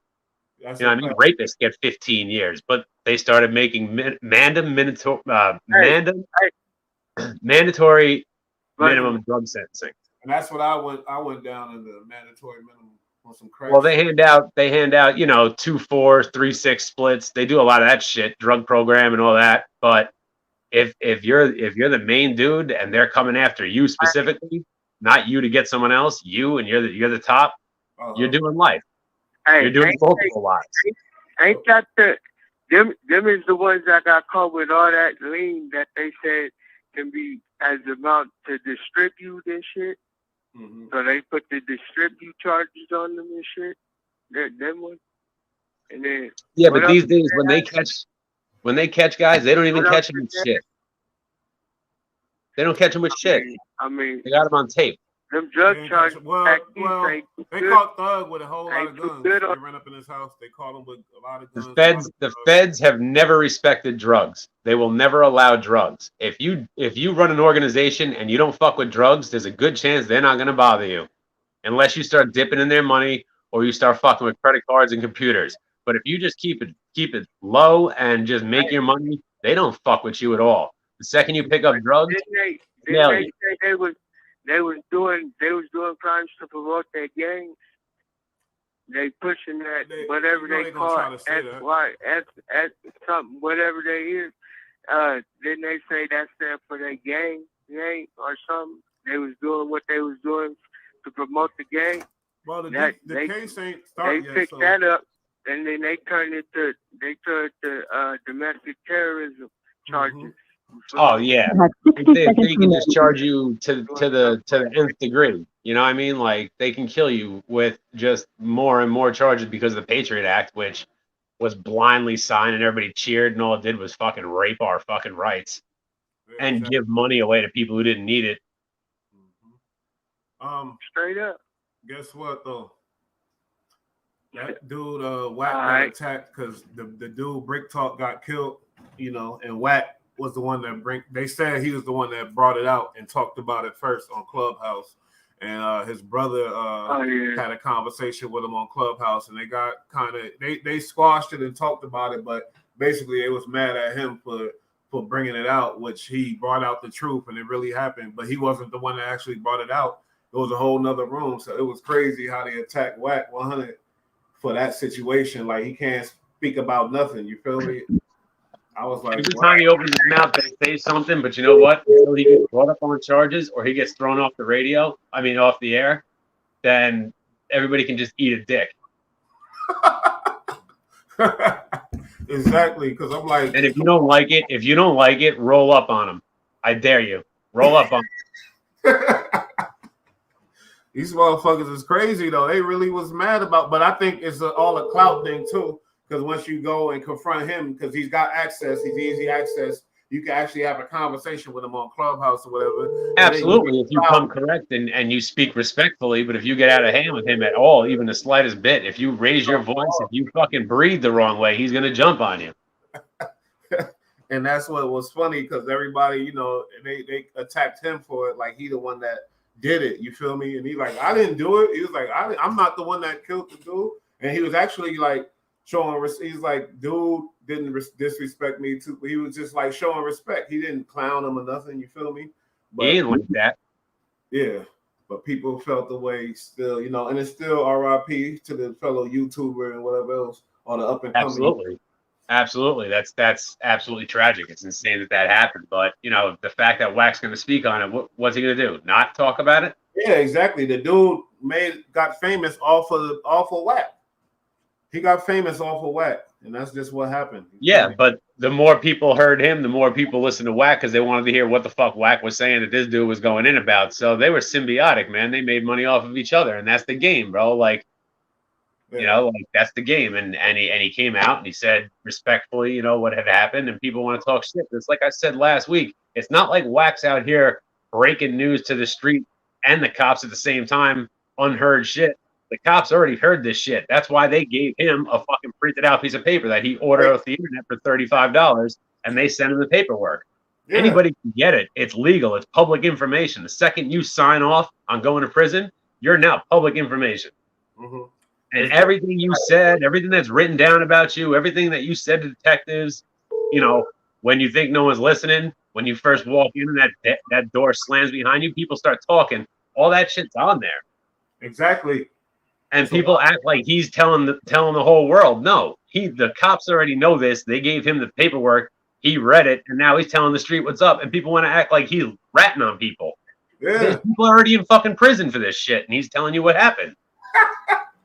That's you know what I mean? Rapists get 15 years, but they started making mandatory minimum drug sentencing. And that's what I went down in the mandatory minimum on some crack. Well, they hand out, 2-4, 3-6 splits. They do a lot of that shit, drug program and all that. But if you're the main dude and they're coming after you specifically, not you to get someone else, you and you're the top, you're doing life. You're doing multiple lives. Ain't that them is the ones that got caught with all that lean that they said can be as amount to distribute and shit. Mm-hmm. So they put the distribute charges on them and shit. Them ones. And then but these days when they catch guys, they don't even catch them with shit. They don't catch them with shit. I mean, they got them on tape. Them drug charges. They caught Thug with a whole lot of guns. They ran up in his house. They caught him with a lot of guns. The feds have never respected drugs. They will never allow drugs. If you run an organization and you don't fuck with drugs, there's a good chance they're not going to bother you, unless you start dipping in their money or you start fucking with credit cards and computers. But if you just keep it low and just make your money, they don't fuck with you at all. The second you pick up drugs, they was doing crimes to promote their gangs. They pushing that whatever they call it, S something, whatever they is. Then they say that's there for their gang or something. They was doing what they was doing to promote the gang. Well, the case ain't started yet. They picked that up, and then they turned it to domestic terrorism charges. Mm-hmm. Oh yeah, they can just charge you to the nth degree. You know what I mean? Like they can kill you with just more and more charges because of the Patriot Act, which was blindly signed and everybody cheered, and all it did was fucking rape our fucking rights and give money away to people who didn't need it. Mm-hmm. Straight up. Guess what though? That dude Wack got attacked because the dude Brick Talk got killed. And Wack was the one that they said he was the one that brought it out and talked about it first on Clubhouse, and his brother had a conversation with him on Clubhouse, and they got they squashed it and talked about it, but basically they was mad at him for bringing it out, which he brought out the truth and it really happened, but he wasn't the one that actually brought it out. It was a whole nother room, so it was crazy how they attacked Wack 100 for that situation. Like he can't speak about nothing. You feel me? I was like, every time he opens his mouth, they say something, but you know what? Until he gets brought up on charges or he gets thrown off off the air, then everybody can just eat a dick. Exactly, because I'm like, and if you don't like it, roll up on him. I dare you, roll up on him. These motherfuckers is crazy though. They really was mad about, but I think it's all a clout thing too. Because once you go and confront him, because he's got access, he's easy access, you can actually have a conversation with him on Clubhouse or whatever. Absolutely, if you come correct and you speak respectfully, but if you get out of hand with him at all, even the slightest bit, if you raise your voice, if you fucking breathe the wrong way, he's gonna jump on you. And that's what was funny because everybody, you know, they attacked him for it, like he the one that did it. You feel me? And he like, I didn't do it. He was like, I'm not the one that killed the dude. And he was actually like showing. He's like, dude didn't disrespect me too. He was just like showing respect. He didn't clown him or nothing. You feel me? But he didn't like that. Yeah. But people felt the way still, you know, and it's still R.I.P. to the fellow YouTuber and whatever else, or the up and coming. Absolutely. That's absolutely tragic. It's insane that happened. But, you know, the fact that Wack's going to speak on it, what's he going to do? Not talk about it? Yeah, exactly. The dude got famous off of Wack. He got famous off of Wack, and that's just what happened. Yeah, but the more people heard him, the more people listened to Wack because they wanted to hear what the fuck Wack was saying that this dude was going in about. So they were symbiotic, man. They made money off of each other, and that's the game, bro. Like, you know, like that's the game. And he came out and he said respectfully, you know, what had happened, and people want to talk shit. It's like I said last week. It's not like Wack's out here breaking news to the street and the cops at the same time, unheard shit. The cops already heard this shit. That's why they gave him a fucking printed out piece of paper that he ordered off the internet for $35, and they sent him the paperwork. Yeah. Anybody can get it. It's legal. It's public information. The second you sign off on going to prison, you're now public information. Mm-hmm. And everything you said, everything that's written down about you, everything that you said to detectives, you know, when you think no one's listening, when you first walk in and that door slams behind you, people start talking. All that shit's on there. Exactly. And people act like he's telling the whole world. No, the cops already know this. They gave him the paperwork. He read it, and now he's telling the street what's up. And people want to act like he's ratting on people. Yeah. People are already in fucking prison for this shit, and he's telling you what happened.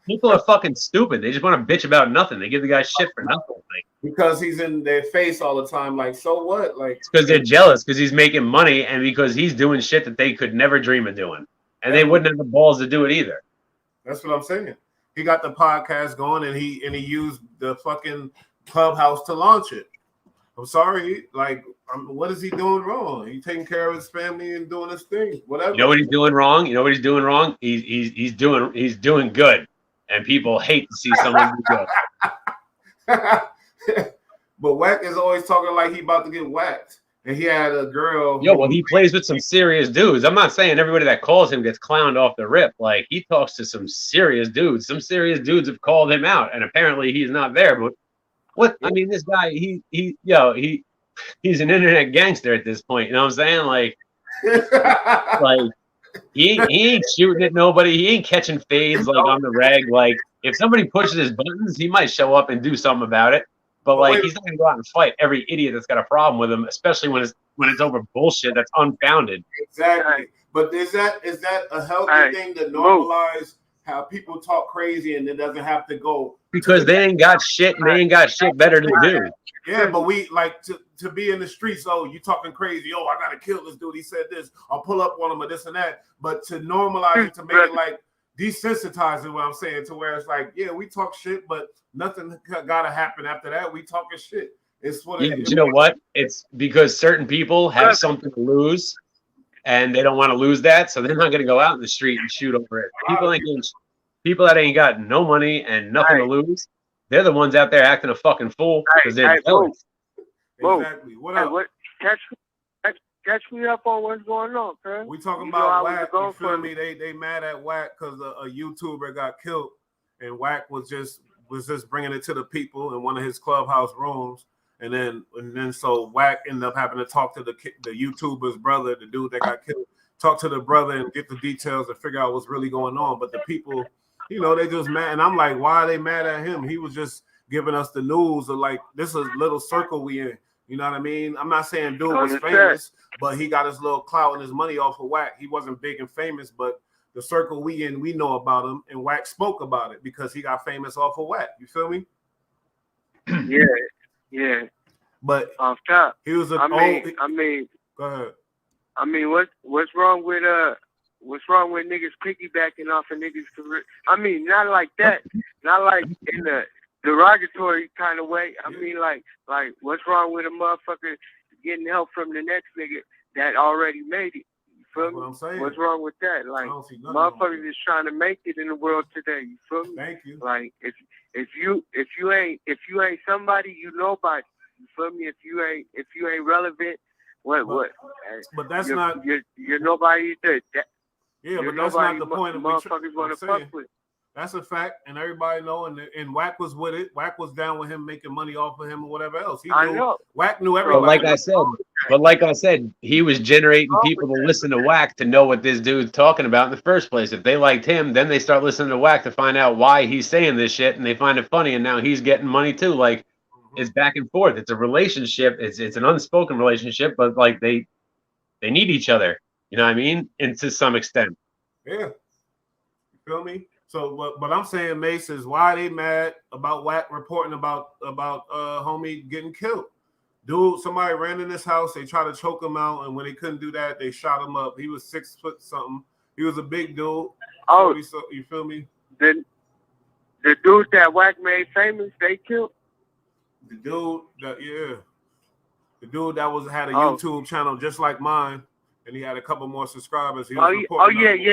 People are fucking stupid. They just want to bitch about nothing. They give the guy shit for nothing. Like, because he's in their face all the time. Like, so what? Like, because they're jealous because he's making money and because he's doing shit that they could never dream of doing. And they wouldn't have the balls to do it either. That's what I'm saying. He got the podcast going and he used the fucking Clubhouse to launch it. I'm sorry. Like, what is he doing wrong? He's taking care of his family and doing his thing. Whatever. You know what he's doing wrong? You know what he's doing wrong? He's doing good. And people hate to see someone do good. But Wack is always talking like he about to get whacked. And he had a girl. Yo, well, he plays with some serious dudes. I'm not saying everybody that calls him gets clowned off the rip. Like, he talks to some serious dudes. Some serious dudes have called him out, and apparently he's not there. But what? I mean, this guy, he's an internet gangster at this point. You know what I'm saying? Like he ain't shooting at nobody. He ain't catching fades like on the reg. Like, if somebody pushes his buttons, he might show up and do something about it. But like, he's not gonna go out and fight every idiot that's got a problem with him, especially when it's over bullshit that's unfounded. Exactly. But is that a healthy thing to normalize how people talk crazy and it doesn't have to go? Because they ain't got shit and they ain't got shit better to do. Yeah, but we like to be in the streets. Oh, you talking crazy? Oh, I gotta kill this dude. He said this. I'll pull up on him or this and that. But to normalize it, to make it like desensitizing what I'm saying, to where it's like, yeah, we talk shit, but nothing gotta happen after that. We talking shit. It's what but you know what? It's because certain people have something to lose and they don't want to lose that, so they're not gonna go out in the street and shoot over it. People that ain't got no money and nothing to lose, they're the ones out there acting a fucking fool because they're jealous. Exactly. What up? Catch me up on what's going on, man. We talking about Wack. You feel me? They mad at Wack because a YouTuber got killed, and Wack was just bringing it to the people in one of his Clubhouse rooms, and then so Wack ended up having to talk to the YouTuber's brother, the dude that got killed, talk to the brother and get the details and figure out what's really going on. But the people, you know, they just mad, and I'm like, why are they mad at him? He was just giving us the news of like, this is a little circle we in. You know what I mean? I'm not saying dude was famous, but he got his little clout and his money off of Wack. He wasn't big and famous, but the circle we in, we know about him, and Wack spoke about it because he got famous off of Wack. You feel me? Yeah. But off top, he was go ahead. I mean, what's wrong with niggas piggybacking off of niggas' career? I mean, not like that, not like in the derogatory kind of way. I mean, like, what's wrong with a motherfucker getting help from the next nigga that already made it. You feel me? What I'm saying. What's wrong with that? Like, motherfuckers is trying to make it in the world today. You feel me? Thank you. Like, if you ain't somebody, you nobody. You feel me? If you ain't relevant, what? But that's you're nobody. But that's not the point of motherfuckers want to fuck with. That's a fact, and everybody know. And Wack was with it. Wack was down with him making money off of him or whatever else. I know. Wack knew everybody. But like I said, he was generating people to listen to Wack to know what this dude's talking about in the first place. If they liked him, then they start listening to Wack to find out why he's saying this shit, and they find it funny. And now he's getting money too. Like, it's back and forth. It's a relationship. It's an unspoken relationship, but like they need each other. You know what I mean? And to some extent. Yeah. You feel me? So, but I'm saying, Mace, is why they mad about Wack reporting about homie getting killed. Dude, somebody ran in his house. They tried to choke him out, and when they couldn't do that, they shot him up. He was 6 foot something. He was a big dude. Oh, you feel me? The dude that Wack made famous, they killed. The dude that had a YouTube channel just like mine. And he had a couple more subscribers. He was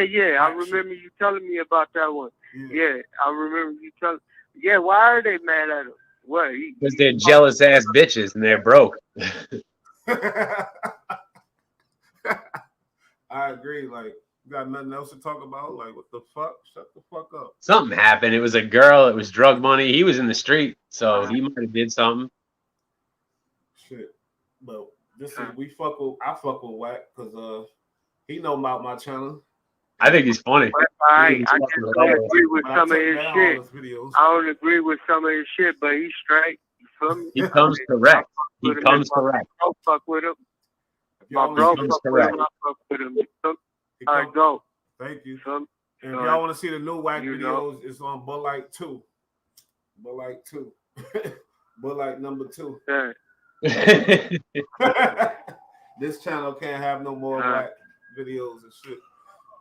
yeah. I remember you telling me about that one. Yeah, I remember you telling. Yeah, why are they mad at him? What? Because they're jealous ass bitches and they're broke. I agree. Like, you got nothing else to talk about? Like, what the fuck? Shut the fuck up. Something happened. It was a girl. It was drug money. He was in the street, so he might have did something. Shit, but. I fuck with Wack because he know about my channel. I think he's funny. I just don't agree with some of his shit. I don't agree with some of his shit, but he's straight. You feel me? He comes correct. He comes correct. My bro fuck with him. My bro fuck with him. I fuck with him. All right, go. Thank you. And if y'all want to see the new Wack videos, it's on Bull Light 2. Bull Light 2. Bull Light number 2. Yeah. This channel can't have no more Wack videos and shit.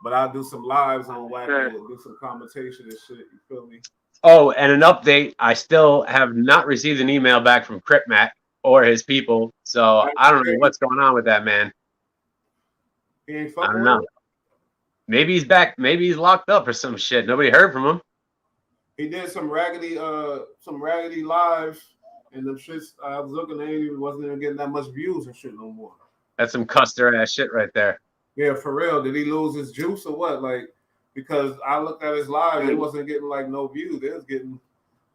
But I'll do some lives on Wack and do some commentation and shit. You feel me? Oh, and an update. I still have not received an email back from Cripmac or his people. So I don't know what's going on with that man. He ain't I don't know. Maybe he's back. Maybe he's locked up or some shit. Nobody heard from him. He did some raggedy lives. And them shits, I was looking, they wasn't even getting that much views and shit no more. That's some custer ass shit right there. Yeah, for real. Did he lose his juice or what? Like, because I looked at his live, it wasn't getting like no views. They was getting,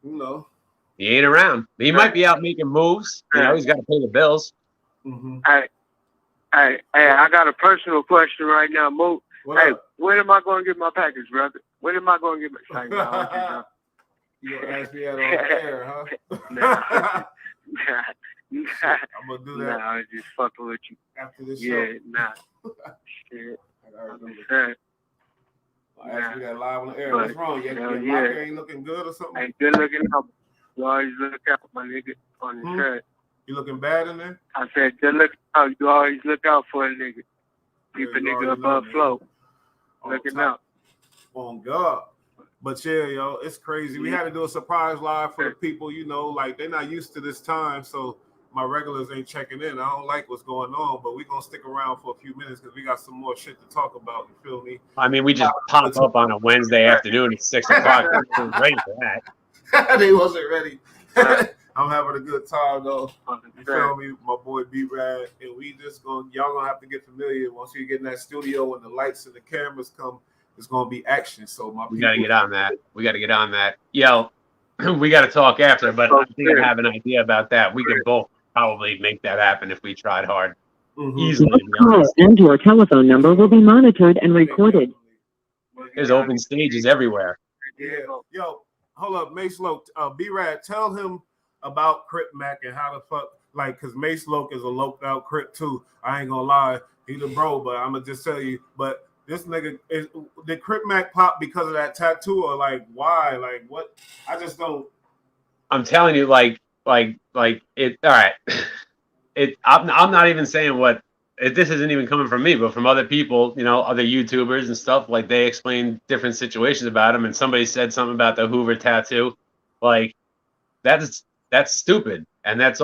He ain't around. He might be out making moves. You know, he's got to pay the bills. Mm-hmm. Hey, I got a personal question right now, Mo. Hey, when am I going to get my package, brother? When am I going to get my You gonna ask me that on air, huh? Nah. I'm gonna do that. Nah, I was just fucking with you. After this show. Yeah, nah. Shit. I'll ask you that live on the air. What's wrong? Your marker ain't looking good or something? Hey, good looking out. You always look out, my nigga, on the shirt. You looking bad in there? I said, good looking out. You always look out for a nigga. Keep a nigga above flow. Looking out. On God. But yeah, yo, it's crazy. We had to do a surprise live for the people, like they're not used to this time. So my regulars ain't checking in. I don't like what's going on, but we're going to stick around for a few minutes because we got some more shit to talk about. You feel me? I mean, we just pop up on a Wednesday afternoon at 6 o'clock. We're ready for that. They wasn't ready. I'm having a good time, though. You feel me? My boy B-Rad. And we just y'all going to have to get familiar. Once you get in that studio and the lights and the cameras come, it's going to be action. So we got to get on that. Yo, we got to talk after, but I think I have an idea about that. We can both probably make that happen if we tried hard. Easily. Call and your telephone number will be monitored and recorded. There's open stages everywhere. Yeah. Yo, hold up. Mace Loke, B-Rad, tell him about Crip Mac and how the fuck, because Mace Loke is a loped out Crip too. I ain't going to lie. He's a bro, but I'm going to just tell you, this nigga did Crip Mac pop because of that tattoo or why? What? I just don't. I'm telling you, like it. All right. I'm not even saying this isn't even coming from me, but from other people, other YouTubers and stuff. Like they explain different situations about him, and somebody said something about the Hoover tattoo. Like that's stupid, and that's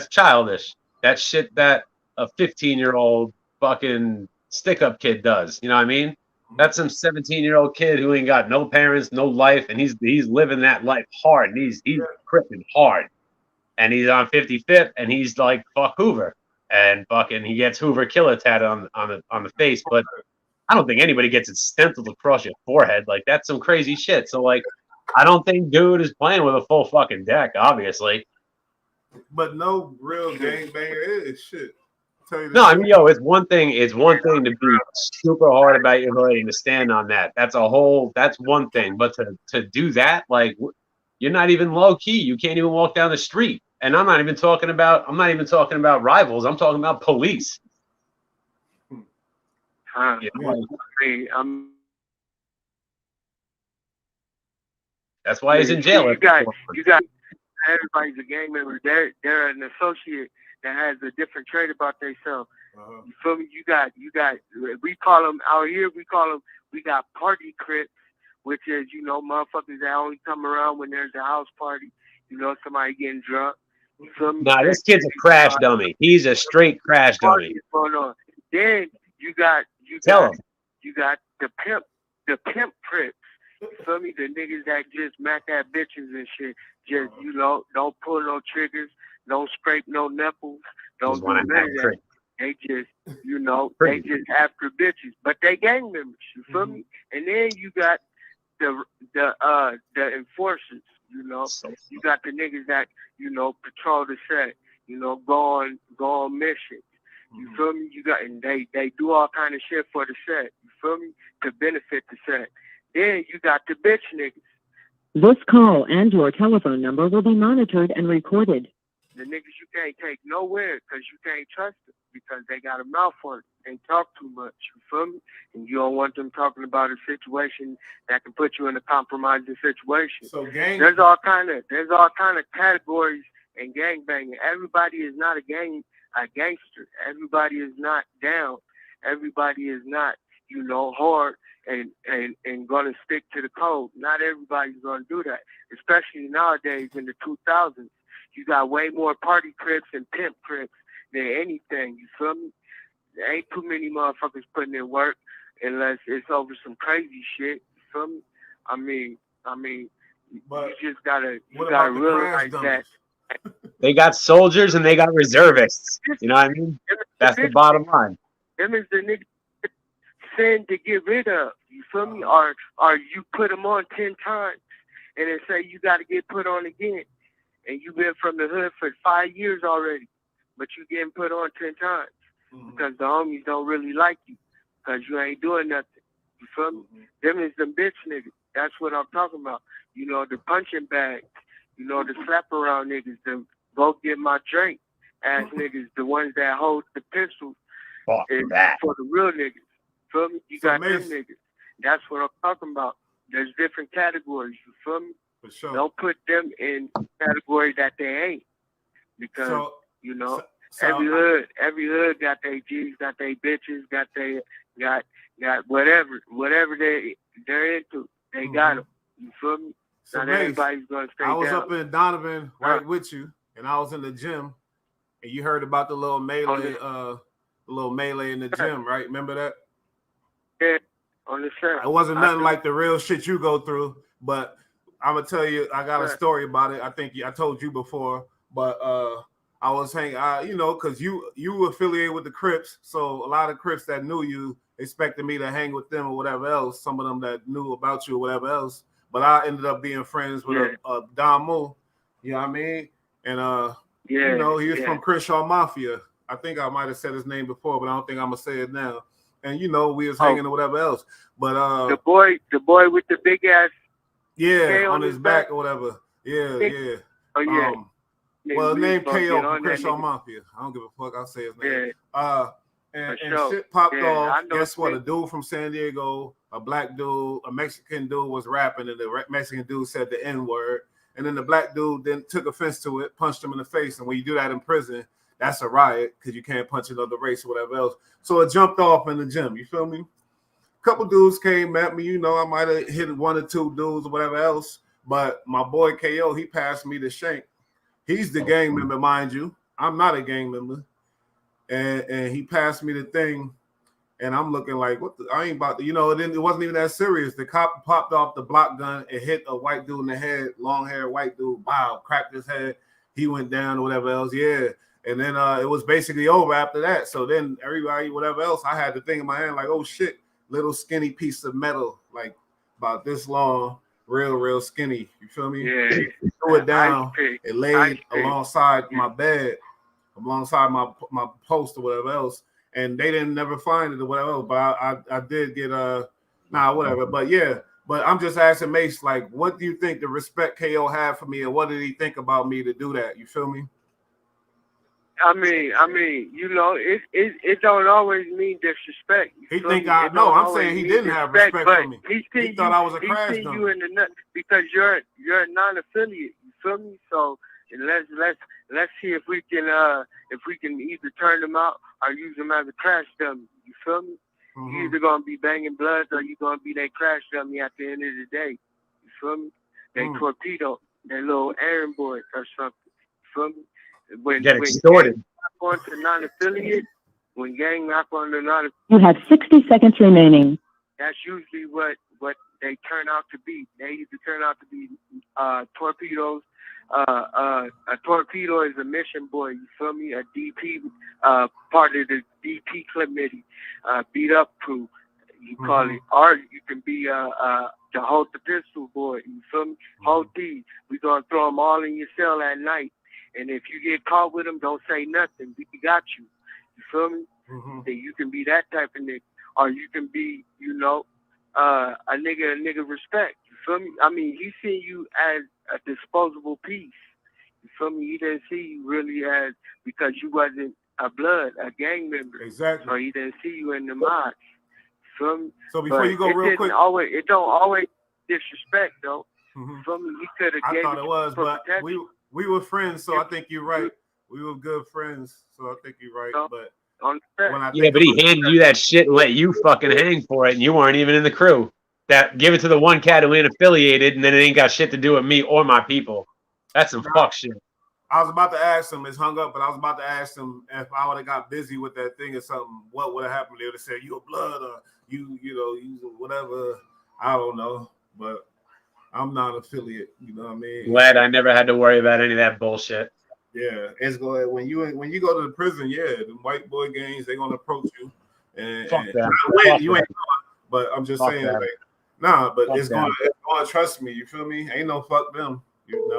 childish. That shit that a 15-year-old fucking stick-up kid does. You know what I mean? That's some 17-year-old kid who ain't got no parents, no life, and he's living that life hard. And he's cripping hard. And he's on 55th, and he's like, fuck Hoover. And fucking he gets Hoover killer tatted on the face. But I don't think anybody gets it stenciled across your forehead. Like, that's some crazy shit. So, like, I don't think dude is playing with a full fucking deck, obviously. But no real gangbanger is shit. No, I mean, yo, it's one thing. It's one thing to be super hard about your hood and to stand on that. That's one thing. But to do that, like, you're not even low key. You can't even walk down the street. And I'm not even talking about rivals. I'm talking about police. You know, that's why he's in jail. You got everybody's a gang member. They're an associate that has a different trait about themselves. You feel me? You got. We call them out here. We got party crips, which is motherfuckers that only come around when there's a house party. Somebody getting drunk. You feel me? Nah, this kid's a crash dummy. He's a straight crash dummy. Going on. Then you got the pimp crips. You feel me? The niggas that just mac at bitches and shit. Just don't pull no triggers, don't scrape no nipples, don't do none of that. They just they just after bitches, but they gang members. You feel me? And then you got the enforcers. You got the niggas that patrol the set. Go on missions. You feel me? You got, and they do all kind of shit for the set. You feel me? To benefit the set. Then you got the bitch niggas. This call and your telephone number will be monitored and recorded. The niggas you can't take nowhere because you can't trust them because they got a mouth for it and talk too much. You feel me? And you don't want them talking about a situation that can put you in a compromising situation. So there's all kind of categories in gang banging. Everybody is not a gangster. Everybody is not down. Everybody is not hard and gonna stick to the code. Not everybody's gonna do that, especially nowadays in the 2000s. You got way more party crips and pimp crips than anything. You feel me? There ain't too many motherfuckers putting in work unless it's over some crazy shit. You feel me? I mean, but you just gotta realize that. They got soldiers and they got reservists. You know what I mean? That's the bottom line. Them is the niggas sin to get rid of. You feel me? Or you put them on 10 times and then say you got to get put on again. And you've been from the hood for 5 years already, but you getting put on 10 times because the homies don't really like you because you ain't doing nothing. You feel me? Them is them bitch niggas. That's what I'm talking about. The punching bags. The slap around niggas. The go get my drink ass niggas. The ones that hold the pistols. For the real niggas. Feel me? You got them niggas. That's what I'm talking about. There's different categories. You feel me? For sure. Don't put them in category that they ain't, because every hood got their G's, got their bitches, got whatever they're into. They got them. You feel me? So not everybody's gonna stay down. I was up in Donovan with you, and I was in the gym, and you heard about the little melee, in the gym, right? Remember that? Yeah, on the set. It wasn't nothing like the real shit you go through, but I'm gonna tell you, I got a story about it. I think I told you before, but I was hanging, because you affiliated with the Crips, so a lot of Crips that knew you expected me to hang with them or whatever else. Some of them that knew about you or whatever else, but I ended up being friends with Don Mo. You know what I mean? And he was from Crenshaw Mafia. I think I might have said his name before, but I don't think I'm gonna say it now. And we was hanging or whatever else. But the boy with the big ass. Yeah, on his back or whatever. Yeah. Oh yeah. Well, name KO from Crenshaw Mafia. I don't give a fuck. I'll say his name. Yeah. And shit popped off. Guess what? A dude from San Diego, a black dude, a Mexican dude was rapping, and the Mexican dude said the N-word. And then the black dude then took offense to it, punched him in the face. And when you do that in prison, that's a riot because you can't punch another race or whatever else. So it jumped off in the gym. You feel me? Couple dudes came at me, I might have hit one or two dudes or whatever else, but my boy KO, he passed me the shank. He's the gang member, mind you. I'm not a gang member. And he passed me the thing, and I'm looking like, what? I ain't about to, it wasn't even that serious. The cop popped off the block gun and hit a white dude in the head, long hair white dude. Wow, cracked his head. He went down or whatever else. Yeah. And then it was basically over after that. So then everybody, whatever else, I had the thing in my hand like, oh shit, little skinny piece of metal, like about this long, real skinny. You feel me? Yeah. Threw it down. It laid alongside my bed, alongside my post or whatever else. And they didn't never find it or whatever else. But I did get whatever. But yeah. But I'm just asking Mace, like, what do you think the respect KO had for me, and what did he think about me to do that? You feel me? I mean, it don't always mean disrespect. He think I'm saying he didn't have respect for me. He thought I was a crash dummy. You in the nut because you're a non-affiliate. You feel me? So let's see if we can either turn them out or use them as a crash dummy. You feel me? Mm-hmm. You're either gonna be banging bloods or you're gonna be that crash dummy at the end of the day. You feel me? They torpedo, that little errand boy or something. You feel me? When extorted. When gang knock on to non-affiliate, when gang knock on to non-affiliate, you have 60 seconds remaining. That's usually what they turn out to be. They either turn out to be torpedoes. A torpedo is a mission boy. You feel me? A DP, part of the DP committee, beat up crew. You call it, or you can be the hold the pistol boy. You feel me? Hold these. We gonna throw them all in your cell at night. And if you get caught with them, don't say nothing. We got you. You feel me? Then you can be that type of nigga, or you can be, a nigga respect. You feel me? I mean, he seen you as a disposable piece. You feel me? He didn't see you really as because you wasn't a gang member. Exactly. So he didn't see you in the mods. You feel me? So before you go real quick, it don't always disrespect though. You feel me? He could have. I thought it was, but we were friends, so I think you're right. We were good friends, so I think you're right. But but he handed you that shit and let you fucking hang for it, and you weren't even in the crew. That give it to the one cat who ain't affiliated, and then it ain't got shit to do with me or my people. That's some fuck shit. I was about to ask him, it's hung up, but I was about to ask him if I would have got busy with that thing or something, what would have happened? They would have said, you a blood or you whatever. I don't know, but I'm not affiliate. You know what I mean? Glad I never had to worry about any of that bullshit. Yeah, it's going when you go to the prison. Yeah, the white boy gangs they're gonna approach you, and you ain't. But I'm just saying, like, nah. But it's going to trust me. You feel me? Ain't no fuck them.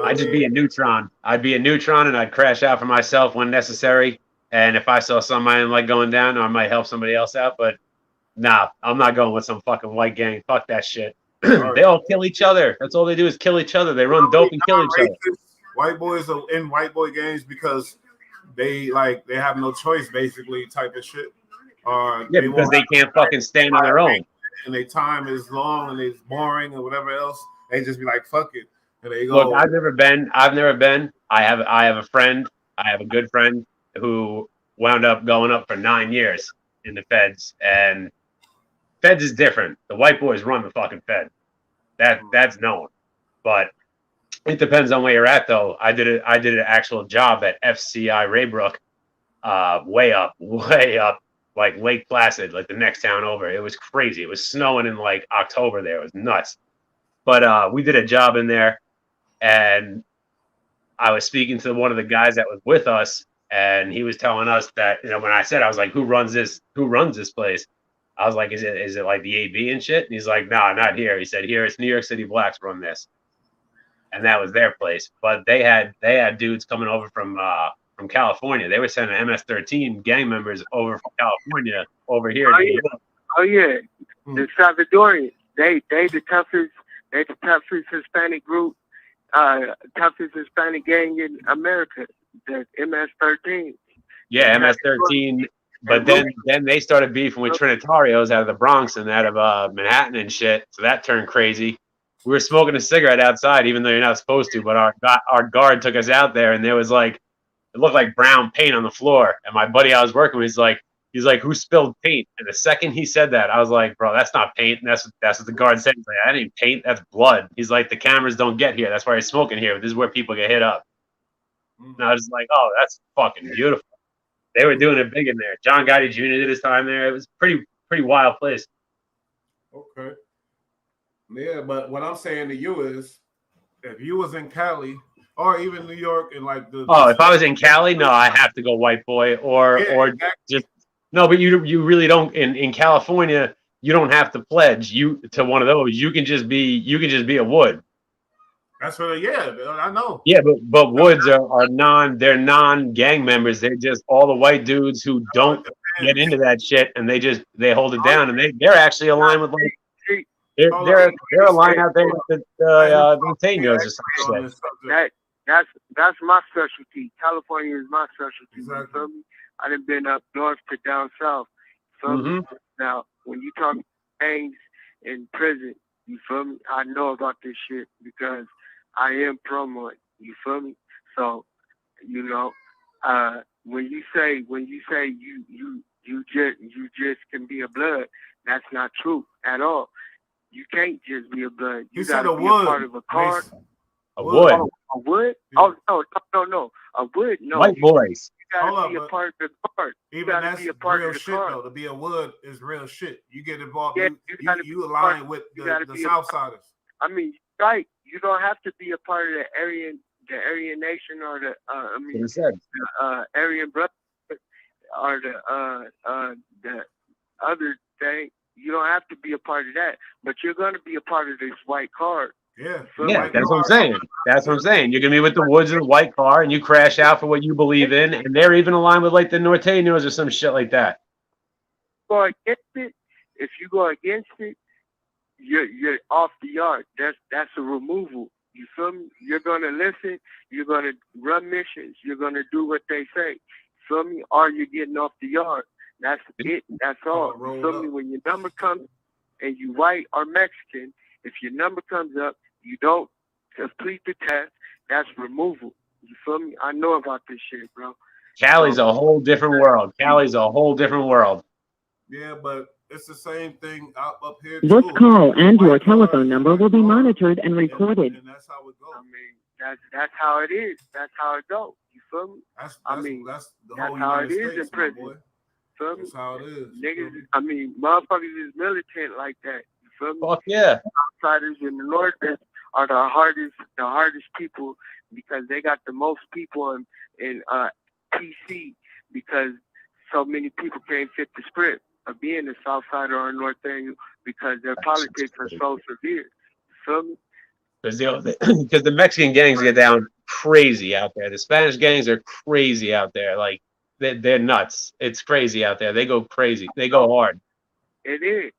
I'd just be a neutron. I'd be a neutron, and I'd crash out for myself when necessary. And if I saw somebody I didn't like going down, I might help somebody else out. But nah, I'm not going with some fucking white gang. Fuck that shit. They all kill each other. That's all they do is kill each other. They run dope and kill each other. White boys are in white boy gangs because they have no choice, basically, type of shit. Because they can't fucking stand on their own. And their time is long and it's boring and whatever else. They just be like, fuck it. And they go. Look, I've never been. I have a friend. I have a good friend who wound up going up for 9 years in the feds. And feds is different. The white boys run the fucking fed. That's known. But it depends on where you're at, though. I did an actual job at FCI Raybrook, way up, like Lake Placid, like the next town over. It was crazy. It was snowing in like October there. It was nuts. But we did a job in there, and I was speaking to one of the guys that was with us, and he was telling us that, when I said, I was like, who runs this place? I was like, is it like the AB and shit? And he's like, nah, not here. He said, here it's New York City Blacks run this. And that was their place. But they had dudes coming over from California. They were sending MS-13 gang members over from California over here. Oh yeah. The Salvadorians. They the toughest Hispanic group, toughest Hispanic gang in America. The MS-13. Yeah, MS-13. But then they started beefing with Trinitarios out of the Bronx and out of Manhattan and shit. So that turned crazy. We were smoking a cigarette outside, even though you're not supposed to. But our guard took us out there, and there was like, it looked like brown paint on the floor. And my buddy I was working with, he's like, who spilled paint? And the second he said that, I was like, bro, that's not paint. And that's what the guard said. He's like, that ain't paint, that's blood. He's like, the cameras don't get here. That's why you're smoking here. This is where people get hit up. And I was like, oh, that's fucking beautiful. They were doing it big in there. John Gotti Jr. did his time there. It was pretty wild place. Okay. Yeah, but what I'm saying to you is, if you was in Cali or even New York and like the if I was in Cali, no, I have to go white boy or exactly. just no. But you really don't in California. You don't have to pledge to one of those. You can just be a Wood. That's what. Yeah, I know. Yeah, but Woods are non gang members. They're just all the white dudes who don't get into that shit, and they hold it down, and they're actually aligned with like they're aligned out there with the Montaños or some shit. That's my specialty. California is my specialty. Exactly. You feel me? I done been up north to down south. You feel me? Now, when you talk gangs in prison, you feel me? I know about this shit because I am promoting. You feel me? So, you know, when you say you just can be a blood, that's not true at all. You can't just be a blood. You gotta be a part of a card. A Wood. Oh, a Wood? Yeah. Oh no. A Wood? No. White boys. You gotta be a part of the card. Even that's real shit though. To be a Wood is real shit. You get involved. Yeah, you align with the Southsiders. I mean, right. You don't have to be a part of the Aryan Nation or the Aryan brother or the other thing. You don't have to be a part of that, but you're going to be a part of this white card. Yeah, that's what I'm saying. That's what I'm saying. You're going to be with the Woods and the white car, and you crash out for what you believe in, and they're even aligned with like the Norteños or some shit like that. Go against it. If you go against it, you're off the yard. That's a removal. You feel me? You're going to listen. You're going to run missions. You're going to do what they say. You feel me? Or you're getting off the yard. That's it. That's all. You feel me? When your number comes and you white or Mexican, if your number comes up, you don't complete the test, that's removal. You feel me? I know about this shit, bro. Cali's a whole different world. Cali's a whole different world. Yeah, but it's the same thing up here. This call and your telephone number will be monitored and recorded. And that's how it goes. I mean, that's how it is. That's how it goes. You feel me? That's how it is in prison. That's how it is. Niggas, I mean, motherfuckers is militant like that. You feel me? Fuck yeah. Outsiders in the North are the hardest people because they got the most people in PC because so many people can't fit the script of being a Southsider or a Norteño because their politics are so severe. You feel me? Because the Mexican gangs get down crazy out there. The Spanish gangs are crazy out there. Like they're nuts. It's crazy out there. They go crazy. They go hard. It is.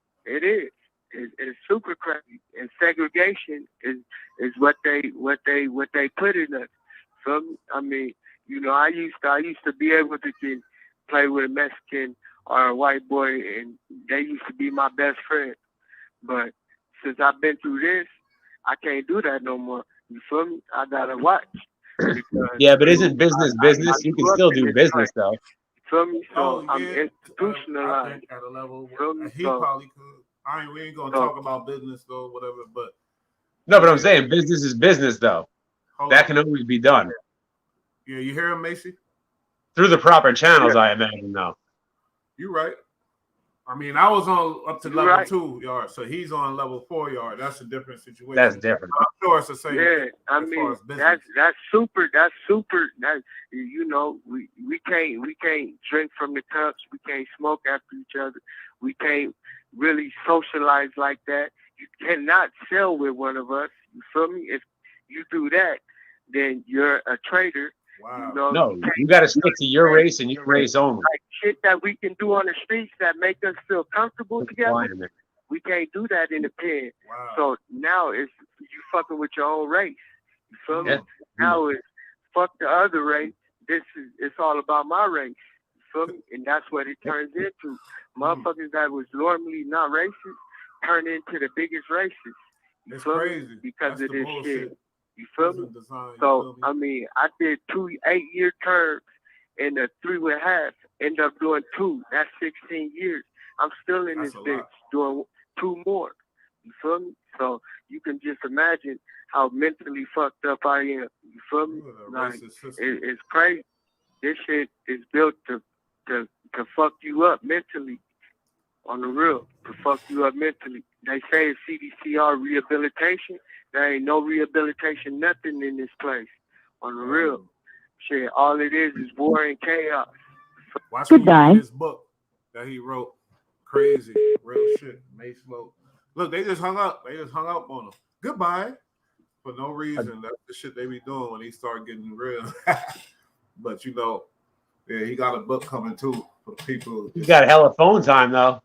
It's super crazy. And segregation is what they put in us. So I mean, you know, I used to be able to play with a Mexican or a white boy, and they used to be my best friend. But since I've been through this, I can't do that no more. You feel me? I gotta watch. Yeah, but isn't business business? You can still do business though. You feel me? So I'm institutionalized. At a level where he probably could. We ain't gonna talk about business though, whatever. But no, but I'm saying business is business though. That can always be done. Yeah, you hear him, Macy? Through the proper channels, I imagine. No, you're right. I mean, I was on up to level 2 yard, so he's on level 4 yard. That's a different situation. That's different. I'm sure it's the same. Yeah, I mean, that's super. That's super. You know, we can't drink from the cups. We can't smoke after each other. We can't really socialize like that. You cannot sell with one of us. You feel me? If you do that, then you're a traitor. Wow. You know, no, you got to stick to your race and your race only. Like shit that we can do on the streets that make us feel comfortable together. We can't do that in the pen. Wow. So now it's you fucking with your own race. You feel me? Yeah. Now it's fuck the other race. It's all about my race. You feel me? And that's what it turns into. Motherfuckers that was normally not racist turn into the biggest racists. It's crazy because that's of this bullshit. shit. You feel me? So I mean, I did 2 8-year terms and a 3.5. End up doing 2. That's 16 years. I'm still in this bitch doing 2 more. You feel me? So you can just imagine how mentally fucked up I am. You feel me? Like, it's crazy. This shit is built to fuck you up mentally. On the real, to fuck you up mentally. They say it's CDCR rehabilitation. There ain't no rehabilitation, nothing in this place. On the real. Shit, all it is war and chaos. Watch me read this book that he wrote. Crazy. Real shit. May Smoke. Look, they just hung up. They just hung up on him. Goodbye. For no reason. That's the shit they be doing when he start getting real. But, you know, yeah, he got a book coming, too, for the people. He's got hella phone time, though.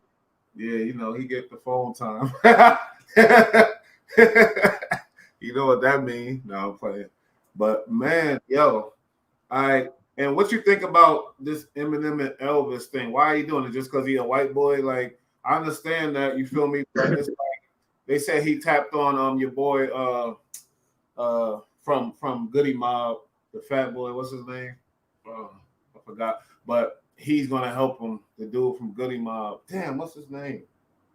Yeah, you know, he get the phone time. You know what that means? No, I'm playing. But, man, yo, and what you think about this Eminem and Elvis thing? Why are you doing it? Just because he a white boy? Like, I understand that, you feel me? But it's like, they said he tapped on your boy from Goody Mob, the fat boy, what's his name? I forgot. But he's gonna help him, the dude from Goody Mob. Damn, what's his name?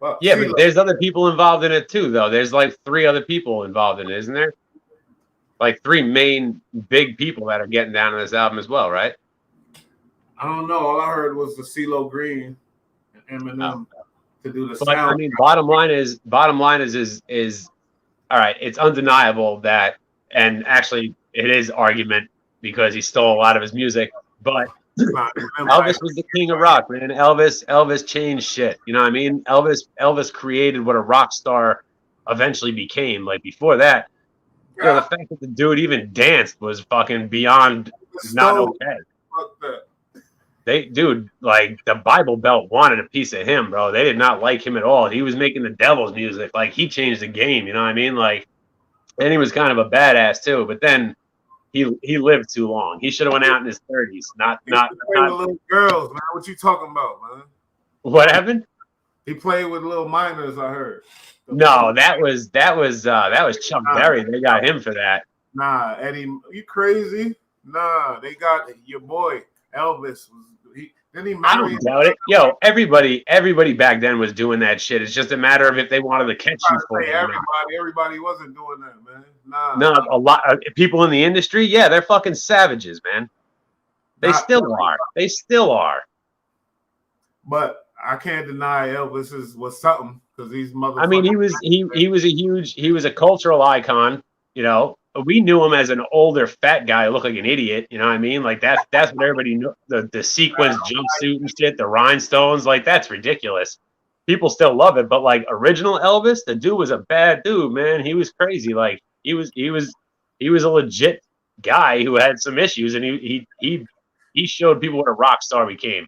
Well, yeah, but there's other people involved in it too, though. There's like 3 other people involved in it, isn't there? Like 3 main big people that are getting down on this album as well, right? I don't know. All I heard was the CeeLo Green and Eminem to do the but, sound. I mean, bottom line is all right. It's undeniable that, and actually, it is argument because he stole a lot of his music, but. Elvis was the king of rock, man. Elvis changed shit. You know what I mean? Elvis created what a rock star eventually became. Like before that, you know, the fact that the dude even danced was fucking beyond not okay. Like the Bible Belt wanted a piece of him, bro. They did not like him at all. He was making the devil's music. Like he changed the game. You know what I mean? Like, and he was kind of a badass too. But then. He lived too long. He should have went out in his 30s. Not little girls, man. What you talking about, man? What happened? He played with little minors, I heard. No, that was Chuck Berry. They got him for that. Nah, Eddie, you crazy? Nah, they got your boy Elvis. Then he married. I don't doubt it. Yo, everybody back then was doing that shit. It's just a matter of if they wanted to catch you for it. Everybody wasn't doing that, man. Nah. No, a lot of people in the industry, yeah, they're fucking savages, man. They still are. But I can't deny Elvis was something because these motherfuckers. I mean, he was a cultural icon, you know. We knew him as an older fat guy who looked like an idiot, you know what I mean? Like that's what everybody knew. The sequins jumpsuit and shit, the rhinestones, like that's ridiculous. People still love it, but like original Elvis, the dude was a bad dude, man. He was crazy. Like he was a legit guy who had some issues, and he showed people what a rock star became.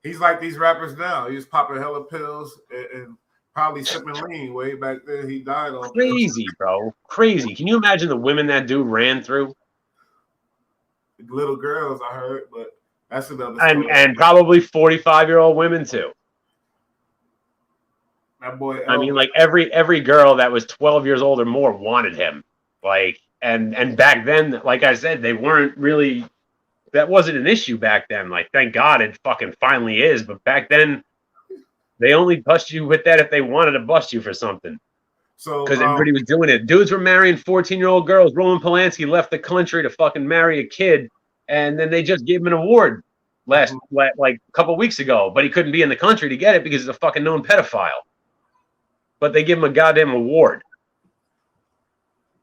He's like these rappers now. He was popping hella pills and probably sipping lean way back then. He died on crazy, bro. Crazy. Can you imagine the women that dude ran through? Little girls, I heard, but that's another story. And probably 45-year-old women too. That boy Elvis. I mean, like every girl that was 12 years old or more wanted him. Like and back then, like I said, they weren't really. That wasn't an issue back then. Like, thank God it fucking finally is. But back then, they only bust you with that if they wanted to bust you for something. So because everybody was doing it. Dudes were marrying 14-year-old girls. Roman Polanski left the country to fucking marry a kid, and then they just gave him an award like a couple weeks ago. But he couldn't be in the country to get it because he's a fucking known pedophile. But they give him a goddamn award.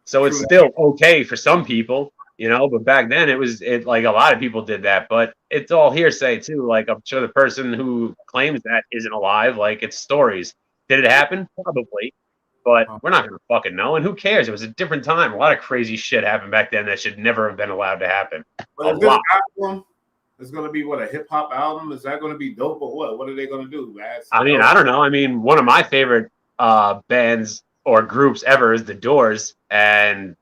So it's still okay for some people, you know. But back then, it like a lot of people did that. But it's all hearsay too. Like I'm sure the person who claims that isn't alive. Like it's stories. Did it happen? Probably. But we're not going to fucking know. And who cares? It was a different time. A lot of crazy shit happened back then that should never have been allowed to happen. But this album is going to be, what, a hip-hop album? Is that going to be dope or what? What are they going to do? I mean, I don't know. I mean, one of my favorite bands or groups ever is The Doors. And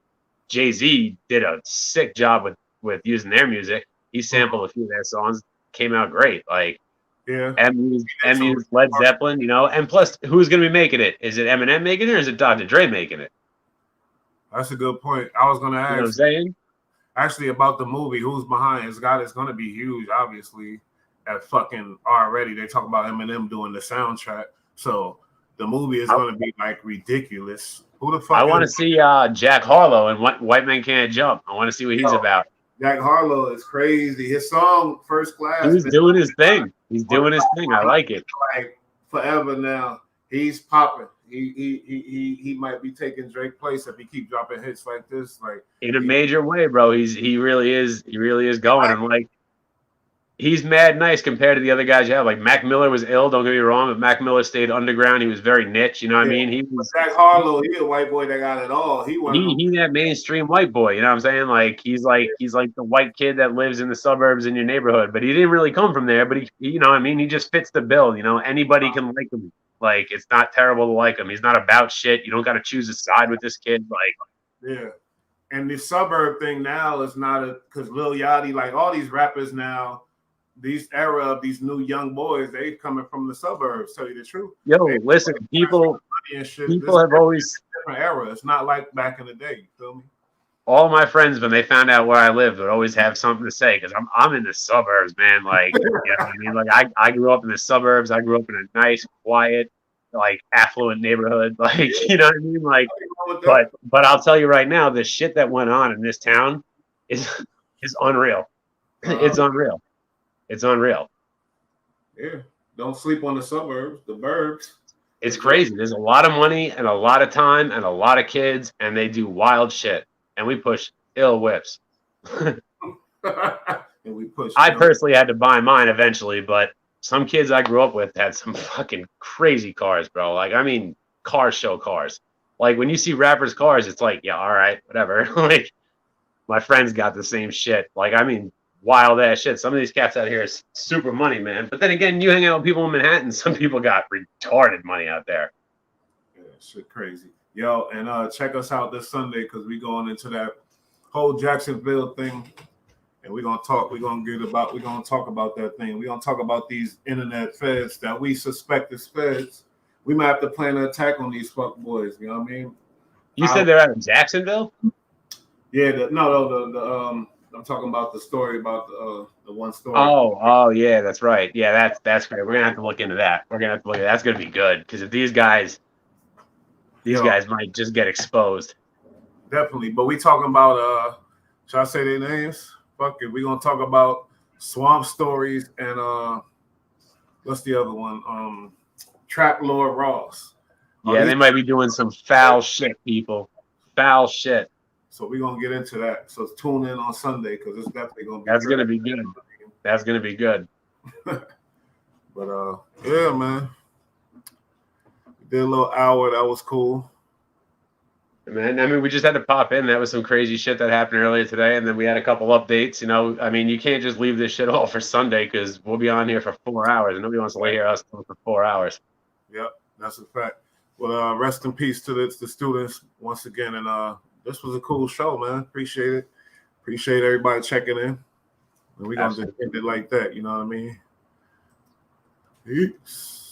Jay-Z did a sick job with using their music. He sampled a few of their songs. Came out great. Like, yeah. Emmys, Led Zeppelin, you know, and plus, who's going to be making it? Is it Eminem making it, or is it Dr. Dre making it? That's a good point. I was going to ask. You know what I'm saying? Actually, about the movie, who's behind? It's going to be huge, obviously. At fucking already, they talk about Eminem doing the soundtrack, so the movie is going to be like ridiculous. Who the fuck? I want to see Jack Harlow and White Men Can't Jump. I want to see what he's about. Jack Harlow is crazy. His song First Class. He's doing his thing. He's doing his thing. I like it. Like forever now. He's popping. He might be taking Drake's place if he keep dropping hits like this. Like in a major way, bro. He really is going. And like he's mad nice compared to the other guys you have. Like Mac Miller was ill, don't get me wrong, but Mac Miller stayed underground. He was very niche, you know what I mean? He was Jack Harlow, he's a white boy that got it all. He that mainstream white boy, you know what I'm saying? Like he's like the white kid that lives in the suburbs in your neighborhood, but he didn't really come from there, but he you know what I mean, he just fits the bill, you know, anybody can like him. Like it's not terrible to like him. He's not about shit. You don't got to choose a side with this kid. Like yeah. And the suburb thing now is not because Lil Yachty, like all these rappers now, these era of these new young boys, they coming from the suburbs. Tell you the truth. Yo, listen, people have always different era. It's not like back in the day. You feel me? All my friends, when they found out where I lived, would always have something to say because I'm in the suburbs, man. Like, you know what I mean? Like I grew up in the suburbs. I grew up in a nice, quiet, like affluent neighborhood. Like, you know what I mean? Like, but I'll tell you right now, the shit that went on in this town is unreal. It's unreal. It's unreal. Yeah. Don't sleep on the suburbs, the burbs. It's crazy. There's a lot of money and a lot of time and a lot of kids, and they do wild shit. And we push ill whips. And we push. I personally had to buy mine eventually, but some kids I grew up with had some fucking crazy cars, bro. Like, I mean, car show cars. Like, when you see rappers' cars, it's like, yeah, all right, whatever. Like, my friends got the same shit. Like, I mean, wild ass shit. Some of these cats out here is super money, man. But then again, you hang out with people in Manhattan, some people got retarded money out there. Yeah, shit crazy. Yo, and check us out this Sunday because we going into that whole Jacksonville thing, and we're gonna talk about that thing. We're gonna talk about these internet feds that we suspect is feds. We might have to plan an attack on these fuck boys. You know what I mean? You said they're out of Jacksonville? Yeah, I'm talking about the story about the one story. Oh, yeah, that's right. Yeah, that's great. We're gonna have to look into that. That's gonna be good because if these guys might just get exposed. Definitely, but we talking about should I say their names? Fuck it. We're gonna talk about Swamp Stories and what's the other one? Trap Lord Ross. Yeah, they might be doing some foul shit, people. Foul shit. So we're gonna get into that. So tune in on Sunday because it's definitely gonna be. That's gonna be good. That's gonna be good. But yeah, man. Did a little hour. That was cool. Man, I mean, we just had to pop in. That was some crazy shit that happened earlier today, and then we had a couple updates. You know, I mean, you can't just leave this shit all for Sunday because we'll be on here for 4 hours, and nobody wants to hear us talk for 4 hours. Yep, that's a fact. Well, rest in peace to the students once again, and this was a cool show, man. Appreciate it. Appreciate everybody checking in, and we're gonna just end it like that. You know what I mean? Peace.